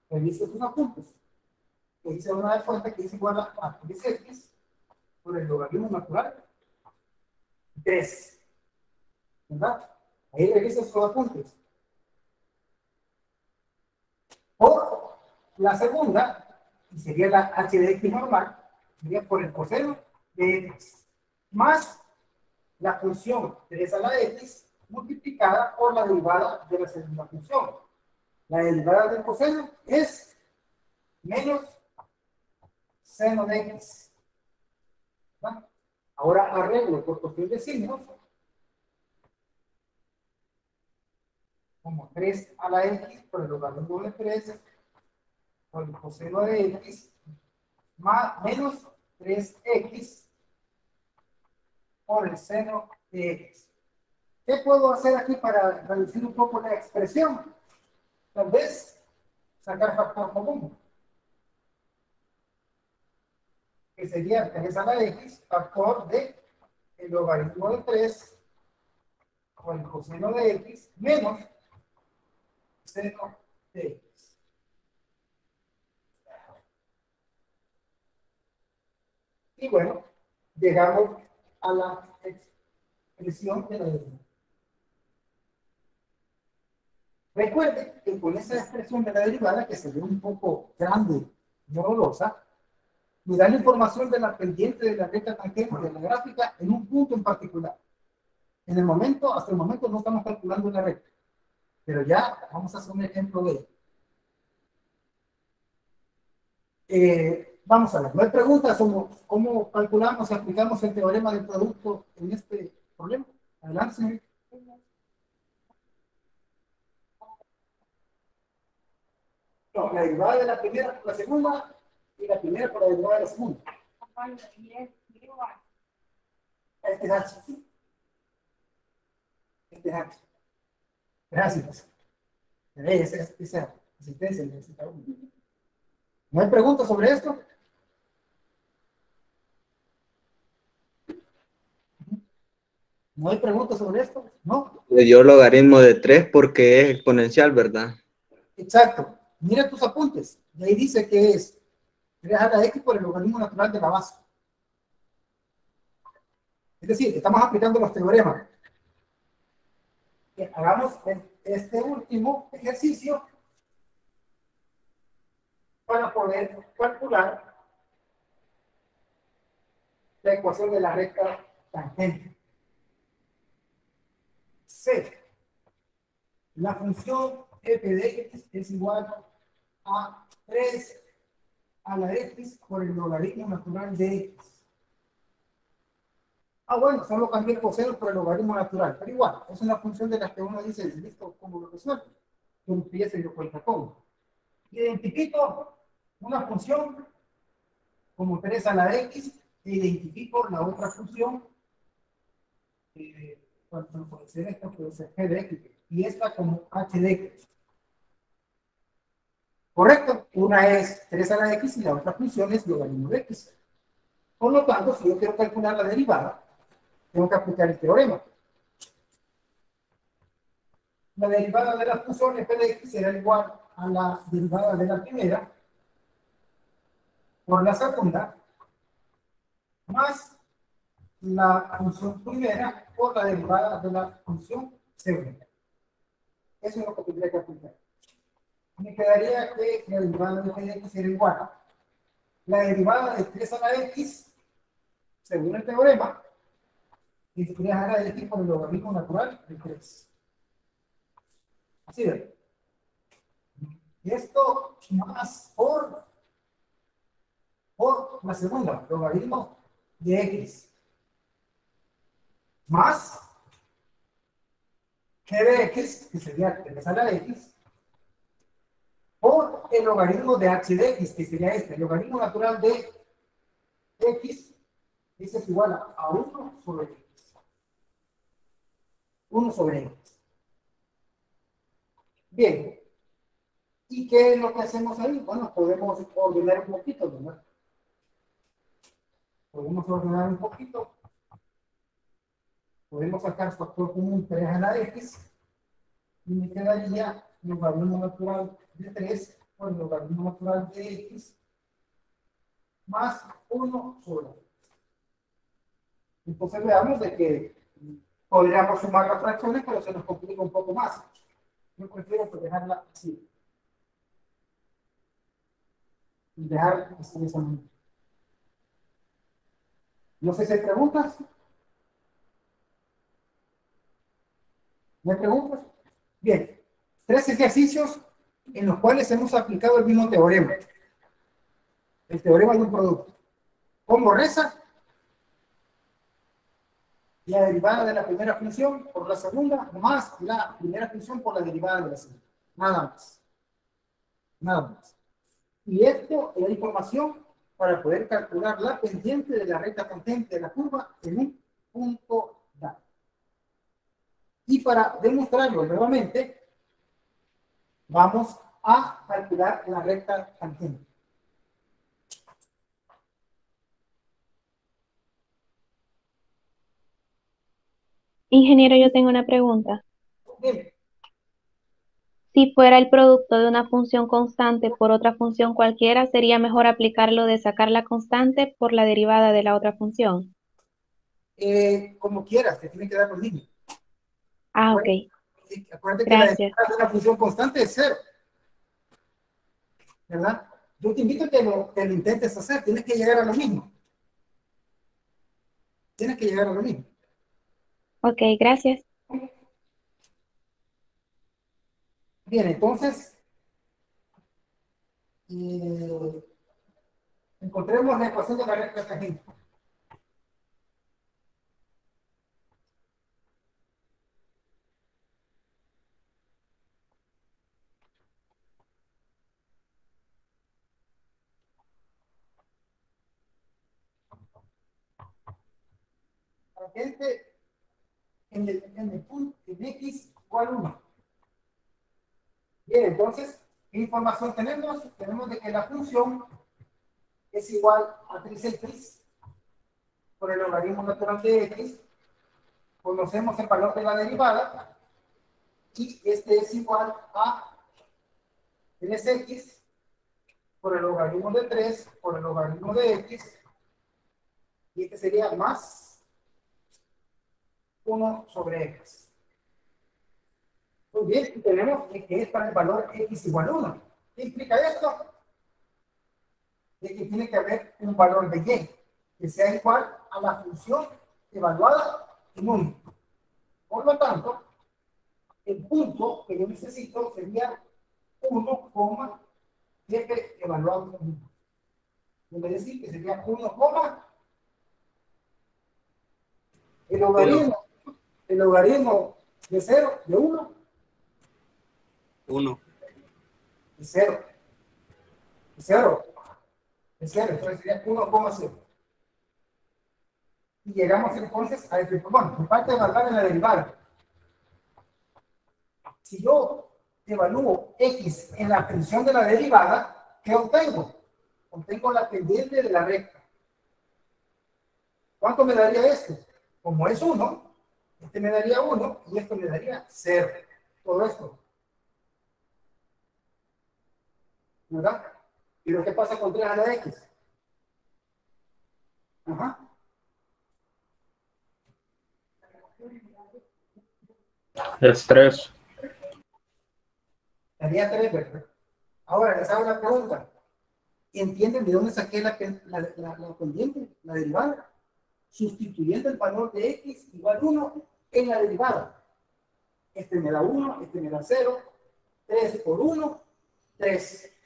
Reviso sus apuntes. Que dice una de cuenta que es igual a 3x por el logaritmo natural 3. ¿Verdad? Ahí reviso sus apuntes. Por la segunda, y sería la h de x normal, sería por el coseno de x más la función 3 a la x multiplicada por la derivada de la segunda función. La derivada del coseno es menos seno de x. ¿Va? Ahora arreglo por cuestión de signos. Como 3 a la x por el logaritmo de 3 por el coseno de x más menos 3x por el seno de x. ¿Qué puedo hacer aquí para reducir un poco la expresión? Tal vez sacar factor común, que sería 3 a la x factor de el logaritmo de 3 por el coseno de x menos seno de x. Y bueno, llegamos a la expresión de la derivada. Recuerde que con esa expresión de la derivada, que se ve un poco grande y horrorosa, me da la información de la pendiente de la recta tangente de la gráfica en un punto en particular. En el momento, hasta el momento no estamos calculando la recta, pero ya vamos a hacer un ejemplo de ello. Vamos a ver, no hay preguntas sobre cómo calculamos y aplicamos el teorema del producto en este problema. Adelante, señor. No, la derivada de la primera por la segunda y la primera por la derivada de la segunda. Este es H. Este es H. Gracias. Esa asistencia necesita uno. ¿No hay preguntas sobre esto? ¿No hay preguntas sobre esto? No. Le dio logaritmo de 3 porque es exponencial, ¿verdad? Exacto. Mira tus apuntes. De ahí dice que es 3 a la x por el logaritmo natural de la base. Es decir, estamos aplicando los teoremas. Hagamos este último ejercicio para poder calcular la ecuación de la recta tangente. C. La función f de x es igual a 3 a la x por el logaritmo natural de x. Ah, bueno, solo cambié el coseno por el logaritmo natural, pero igual, es una función de las que uno dice, listo, ¿cómo lo resuelvo? Yo empiezo y yo cuenta cómo. Identifico una función como 3 a la x e identifico la otra función, ¿cuánto puede ser esta? Puede ser g de x, y esta como h de x. ¿Correcto? Una es 3 a la x y la otra función es logaritmo de x. Por lo tanto, si yo quiero calcular la derivada, tengo que aplicar el teorema. La derivada de la función f de x será igual a la derivada de la primera por la segunda más la función primera por la derivada de la función segunda. Eso es lo que tendría que aplicar. Me quedaría que la derivada de f de x será igual a la derivada de 3 a la x, según el teorema, y 3 a la x por el logaritmo natural de 3. Así de. Esto más por la segunda, logaritmo de x, más g de x, que sería 3 a la x, por el logaritmo de h de x, que sería este, el logaritmo natural de x, este es igual a 1 sobre x. 1 sobre x. Bien. ¿Y qué es lo que hacemos ahí? Bueno, podemos ordenar un poquito, ¿verdad? Podemos ordenar un poquito. Podemos sacar factor común 3 a la x. Y me quedaría el logaritmo natural de 3 por el logaritmo natural de x más 1 sobre x. Entonces veamos de que podríamos sumar las fracciones, pero se nos complica un poco más. Yo prefiero dejarla así. Dejar así esa manera. No sé si hay preguntas. ¿Me preguntas? Bien, 3 ejercicios en los cuales hemos aplicado el mismo teorema. El teorema de un producto. ¿Cómo reza? La derivada de la primera función por la segunda, más la primera función por la derivada de la segunda. Nada más. Nada más. Y esto es la información para poder calcular la pendiente de la recta tangente de la curva en un punto dado. Y para demostrarlo nuevamente, vamos a calcular la recta tangente. Ingeniero, yo tengo una pregunta. Bien. Si fuera el producto de una función constante por otra función cualquiera, ¿sería mejor aplicarlo de sacar la constante por la derivada de la otra función? Como quieras, te tiene que dar lo mismo. Ah, ok. Acuérdate que la Gracias. derivada de una función constante es 0. ¿Verdad? Yo te invito a que lo intentes hacer. Tienes que llegar a lo mismo. Tienes que llegar a lo mismo. Ok, gracias. Bien, entonces, encontremos la ecuación de la recta tangente. Tangente en el punto en x igual 1. Bien, entonces, ¿qué información tenemos? Tenemos de que la función es igual a 3x por el logaritmo natural de x. Conocemos el valor de la derivada y este es igual a 3x por el logaritmo de 3 por el logaritmo de x, y este sería más 1 sobre x. Muy bien, y tenemos que es para el valor x igual a 1. ¿Qué implica esto? De que tiene que haber un valor de y que sea igual a la función evaluada en 1. Por lo tanto, el punto que yo necesito sería 1, f evaluado en 1. Quiere decir que sería 1, el logaritmo de 0, de 1, 1. de 0. De 0. De 0. Entonces sería 1,0. Y llegamos entonces a este. Bueno, me falta evaluar en la derivada. Si yo evalúo x en la función de la derivada, ¿qué obtengo? Obtengo la pendiente de la recta. ¿Cuánto me daría esto? Como es 1, este me daría 1 y esto me daría 0. Todo esto. ¿Verdad? ¿Y lo que pasa con 3 a la x? Ajá. Es 3. Daría 3, ¿verdad? Ahora les hago una pregunta. ¿Entienden de dónde saqué la pendiente, la derivada? Sustituyendo el valor de x igual 1 en la derivada. Este me da 1, este me da 0. 3 por 1, 3.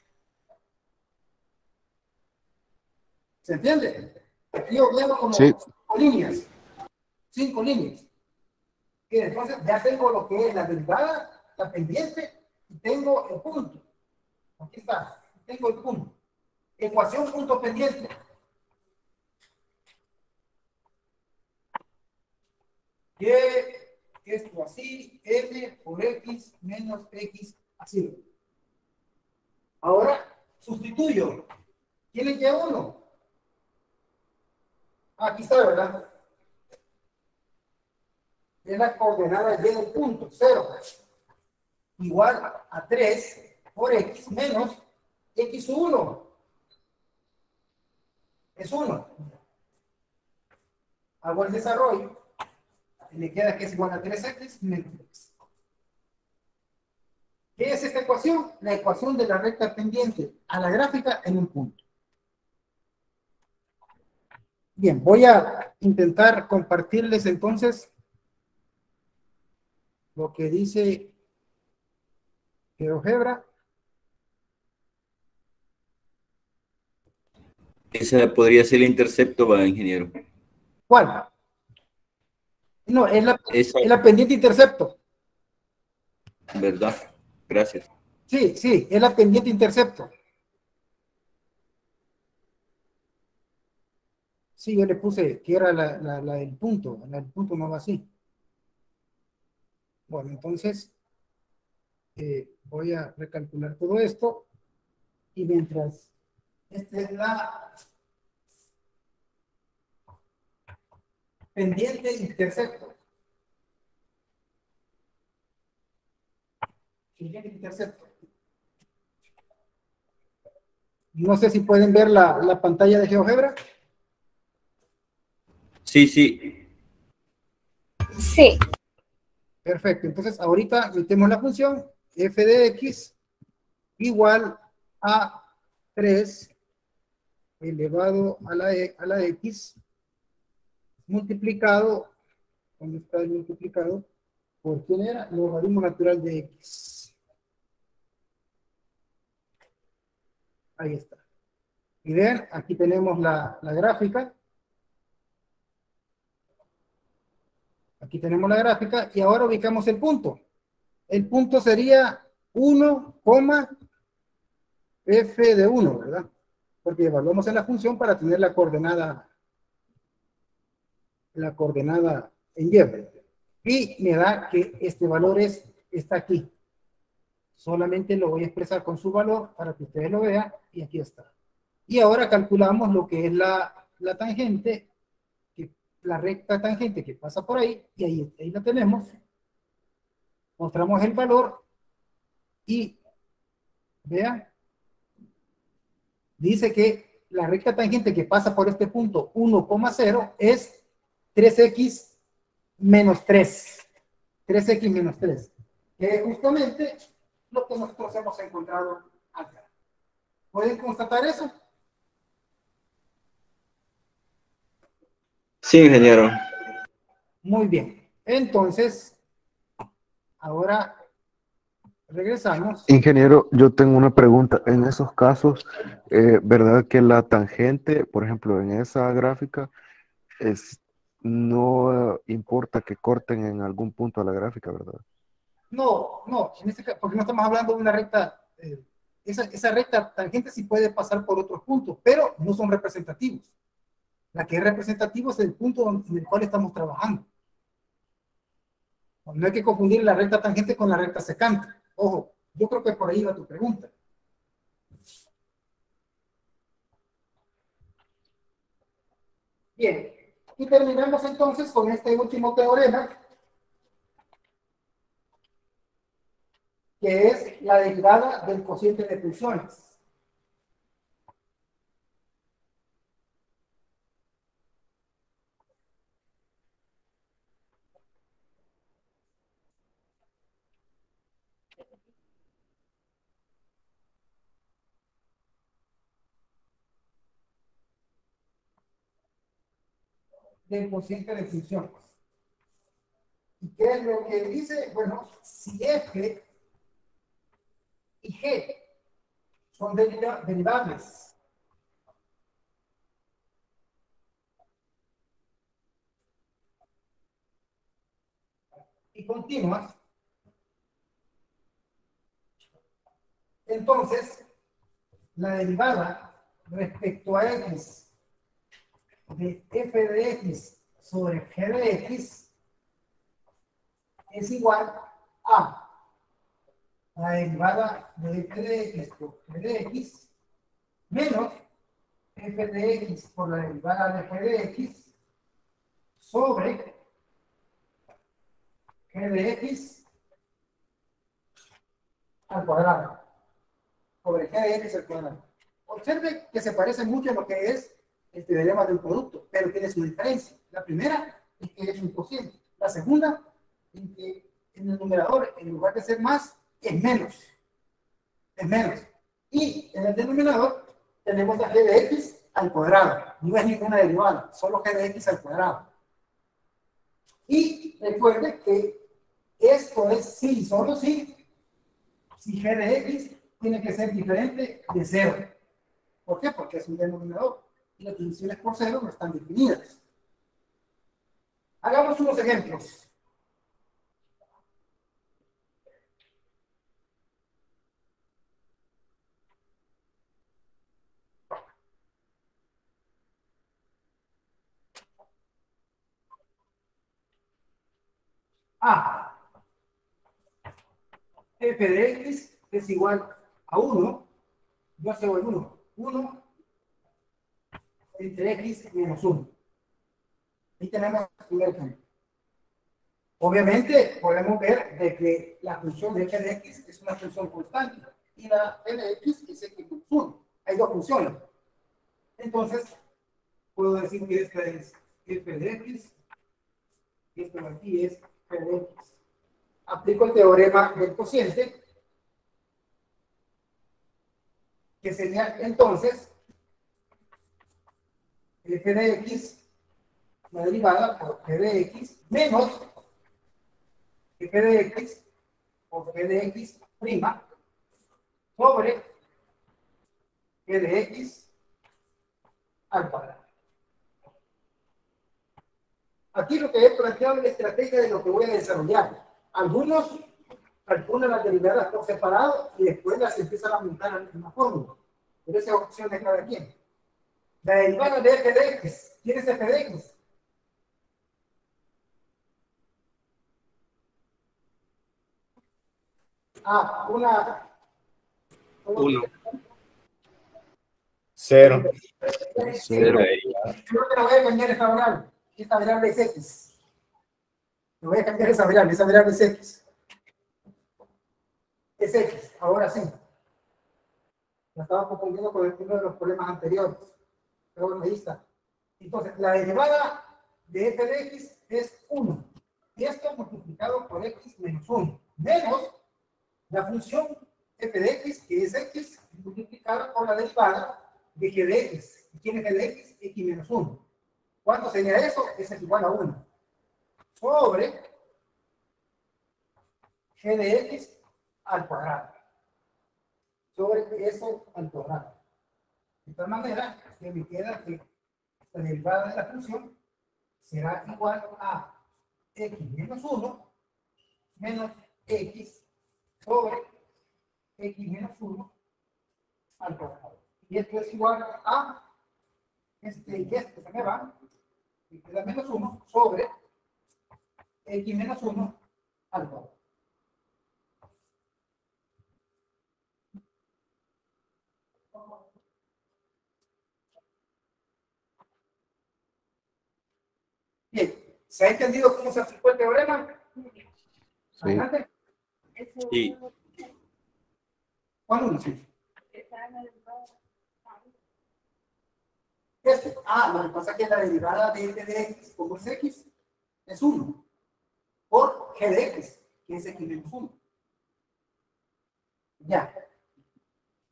¿Se entiende? Aquí yo veo como 5 líneas. 5 líneas. Y entonces ya tengo lo que es la derivada, la pendiente, y tengo el punto. Aquí está. Tengo el punto. Ecuación punto pendiente. Y esto así, f por x menos x así. Ahora sustituyo. ¿Quién es y1? Aquí está, ¿verdad? Es la coordenada y del punto, 0. Igual a 3 por x menos x1. Es 1. Hago el desarrollo. Y le queda que es igual a 3x menos x. ¿Qué es esta ecuación? La ecuación de la recta pendiente a la gráfica en un punto. Bien, voy a intentar compartirles entonces lo que dice GeoGebra. Esa podría ser el intercepto, va, ingeniero. ¿Cuál? No, es Esa, la pendiente intercepto. ¿verdad? Gracias. Sí, sí, es la pendiente intercepto. Sí, yo le puse que era la del punto. La del punto no va así. Bueno, entonces voy a recalcular todo esto. Y mientras esta es la pendiente intercepto. Pendiente intercepto. No sé si pueden ver la pantalla de GeoGebra. Sí, sí. Sí. Perfecto. Entonces, ahorita metemos la función f de x igual a 3 elevado a la x multiplicado, ¿dónde está el multiplicado? ¿Por quién era? Logaritmo natural de x. Ahí está. Y vean, aquí tenemos la gráfica. Aquí tenemos la gráfica y ahora ubicamos el punto. El punto sería 1, f de 1, ¿verdad? Porque evaluamos en la función para tener la coordenada en y. Y me da que este valor está aquí. Solamente lo voy a expresar con su valor para que ustedes lo vean y aquí está. Y ahora calculamos lo que es la tangente, la recta tangente que pasa por ahí, y ahí la tenemos. Mostramos el valor y vean, dice que la recta tangente que pasa por este punto 1,0 es 3x menos 3. 3x menos 3. Que es justamente lo que nosotros hemos encontrado acá. ¿Pueden constatar eso? Sí, ingeniero. Muy bien. Entonces, ahora regresamos. Ingeniero, yo tengo una pregunta. En esos casos, ¿verdad que la tangente, por ejemplo, en esa gráfica, no importa que corten en algún punto a la gráfica, ¿verdad? No, en este caso, porque no estamos hablando de una recta, esa recta tangente sí puede pasar por otros puntos, pero no son representativos. La que es representativo es el punto en el cual estamos trabajando. No hay que confundir la recta tangente con la recta secante. Ojo, yo creo que por ahí va tu pregunta. Bien, y terminamos entonces con este último teorema, que es la derivada del cociente de pulsiones. Del cociente de funciones. ¿Y qué es lo que dice? Bueno, si f y g son derivables y continuas, entonces la derivada respecto a x de f de x sobre g de x es igual a la derivada de f de x por g de x menos f de x por la derivada de g de x sobre g de x al cuadrado. Sobre g de x al cuadrado. Observe que se parece mucho a lo que es el teorema del producto, pero tiene su diferencia. La primera es que es un cociente. La segunda, en que en el numerador, en lugar de ser más, es menos. Es menos. Y en el denominador tenemos la g de x al cuadrado. No es ninguna derivada, solo g de x al cuadrado. Y recuerde que Esto es sí, solo sí, si g de x tiene que ser diferente de 0. ¿Por qué? Porque es un denominador y las divisiones por 0 no están definidas. Hagamos unos ejemplos. A. F de x es igual a 1. Yo hago el 1. 1 entre x menos 1. Ahí tenemos el primer ejemplo. Obviamente podemos ver de que la función de f de x es una función constante y la f de x es x menos 1. Hay dos funciones. Entonces, puedo decir que esta es f de x y esto de aquí es f de x. Aplico el teorema del cociente, que sería entonces f de x, la derivada por f de x, menos f de x por f de x prima sobre f de x al cuadrado. Aquí lo que he planteado es la estrategia de lo que voy a desarrollar. Algunos calculan las derivadas por separado y después las empiezan a montar en una fórmula. Pero esa es opción de cada quien. La derivada de f de x. ¿Quién es f de x? Ah, una... 1. 0. 0. Creo que no voy a cambiar esta variable. Esta variable es x. No voy a cambiar esa variable es x. Es x, ahora sí. La estaba confundiendo con uno de los problemas anteriores. Pero bueno, ahí está. Entonces, la derivada de f de x es 1. Y esto multiplicado por x menos 1. Menos la función f de x, que es x, multiplicada por la derivada de g de x. ¿Quién es g de x? X menos 1. ¿Cuánto sería eso? Eso es igual a 1. Sobre g de x al cuadrado. Sobre eso al cuadrado. De tal manera que me queda que la derivada de la función será igual a x menos 1 menos x sobre x menos 1 al cuadrado. Y esto es igual a y esto se me va, y queda menos 1 sobre x menos 1 al cuadrado. Bien, ¿se ha entendido cómo se aplicó el teorema? Sí. Adelante. Sí. ¿Cuál uno? Sí. Lo que pasa es que la derivada de f de x, como es x, es 1 por g de x, que es x menos 1. Ya.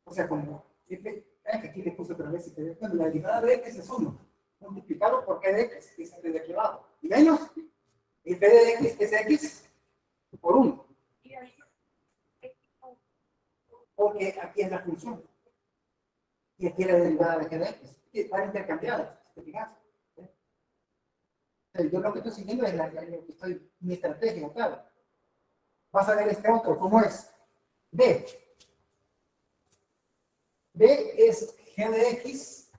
O sea, como f, que aquí le puse otra vez, la derivada de x es 1, multiplicado por g de x, que es f de aquí abajo, y menos f de x, que es x, por 1. Porque aquí es la función. Y aquí es la derivada de g de x. Que van intercambiadas, ¿te fijas? Yo lo que estoy siguiendo es mi estrategia, claro. Vas a ver este otro, ¿cómo es? B. B es g de x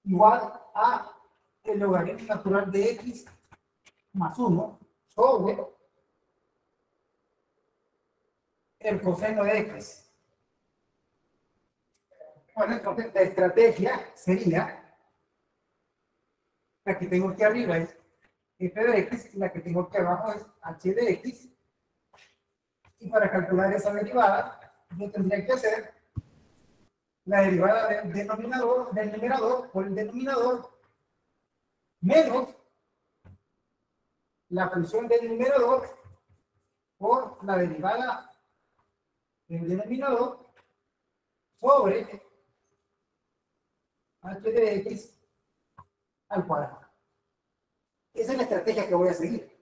igual a el logaritmo natural de x más 1 sobre el coseno de x. Bueno, entonces la estrategia sería la que tengo aquí arriba es f de x y la que tengo aquí abajo es h de x. Y para calcular esa derivada, yo tendría que hacer la derivada del numerador por el denominador menos la función del numerador por la derivada del denominador sobre h de x al cuadrado. Esa es la estrategia que voy a seguir.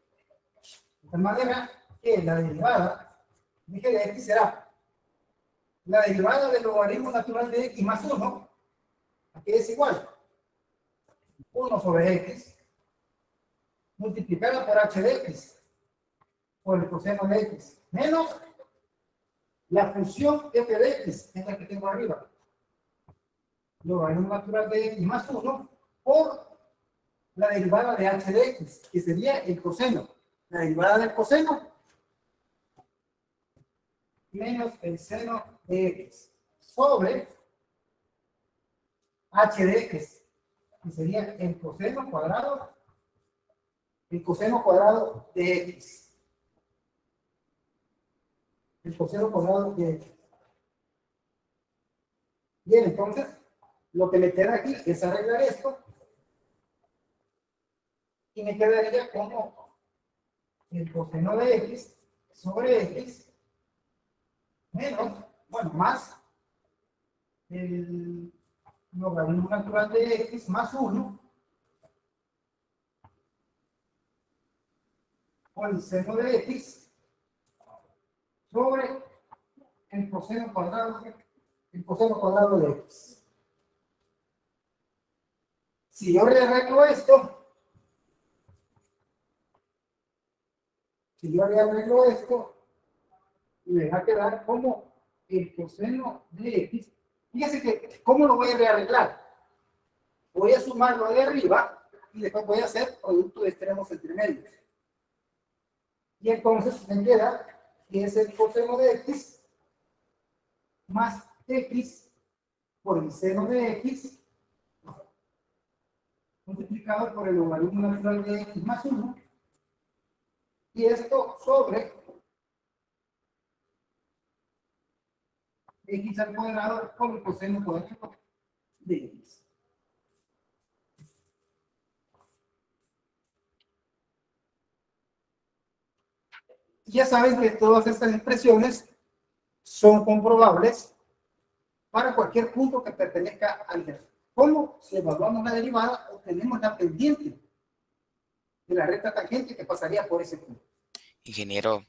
De manera que la derivada de g de x será la derivada del logaritmo natural de x más 1, aquí es igual 1 sobre x, multiplicada por h de x, por el coseno de x, menos la función f de x, que es la que tengo arriba. Logaritmo natural de x más 1 por la derivada de h de x, que sería el coseno. La derivada del coseno menos el seno de x sobre h de x, que sería el coseno cuadrado de x. El coseno cuadrado de x. Bien, entonces, lo que me queda aquí es arreglar esto. Y me quedaría como el coseno de x sobre x menos, bueno, más el logaritmo natural de x más 1 o el seno de x sobre el coseno cuadrado de x. Si yo rearreglo esto, me va a quedar como el coseno de x. Fíjense que, ¿cómo lo voy a rearreglar? Voy a sumar lo de arriba y después voy a hacer producto de extremos entre medios. Y entonces me queda que es el coseno de x más x por el seno de x multiplicado por el logaritmo natural de x más 1. Y esto sobre x al cuadrado con el coseno cuadrado de x. Ya saben que todas estas expresiones son comprobables para cualquier punto que pertenezca al grafo. ¿Cómo? Si evaluamos la derivada, obtenemos la pendiente de la recta tangente que pasaría por ese punto. Ingeniero,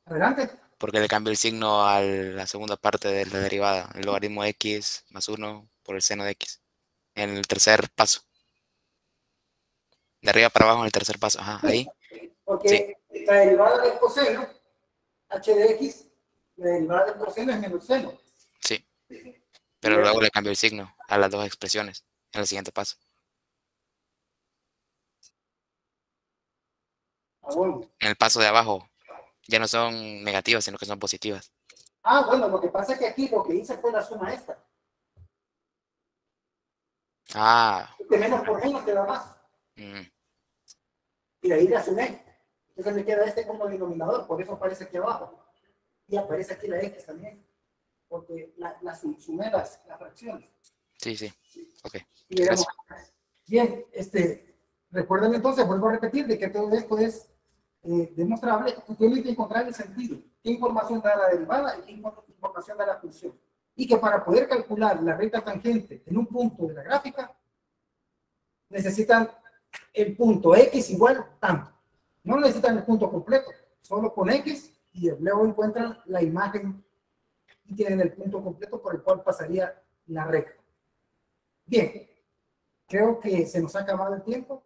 Adelante. ¿por qué le cambio el signo a la segunda parte de la derivada? El logaritmo de x más 1 por el seno de x. En el tercer paso. De arriba para abajo en el tercer paso. Ajá, ahí. Porque sí, la derivada del coseno, h de x, la derivada del coseno es menos seno. Sí. Pero luego le cambio el signo a las dos expresiones en el siguiente paso. Bueno. En el paso de abajo ya no son negativas, sino que son positivas. Bueno, lo que pasa es que aquí lo que hice fue la suma esta. Que menos por menos te da más. Y de ahí la sumé. Entonces me queda este como denominador, por eso aparece aquí abajo. Y aparece aquí la x también. Porque sumé las fracciones. Sí. Ok. Bien, recuerden entonces, vuelvo a repetir, de que todo esto es demostrable. Tú tienes que encontrar el sentido. ¿Qué información da la derivada y qué información da la función? Y que para poder calcular la recta tangente en un punto de la gráfica, necesitan el punto x igual tanto. No necesitan el punto completo, solo con x y luego encuentran la imagen y tienen el punto completo por el cual pasaría la recta. Bien, creo que se nos ha acabado el tiempo.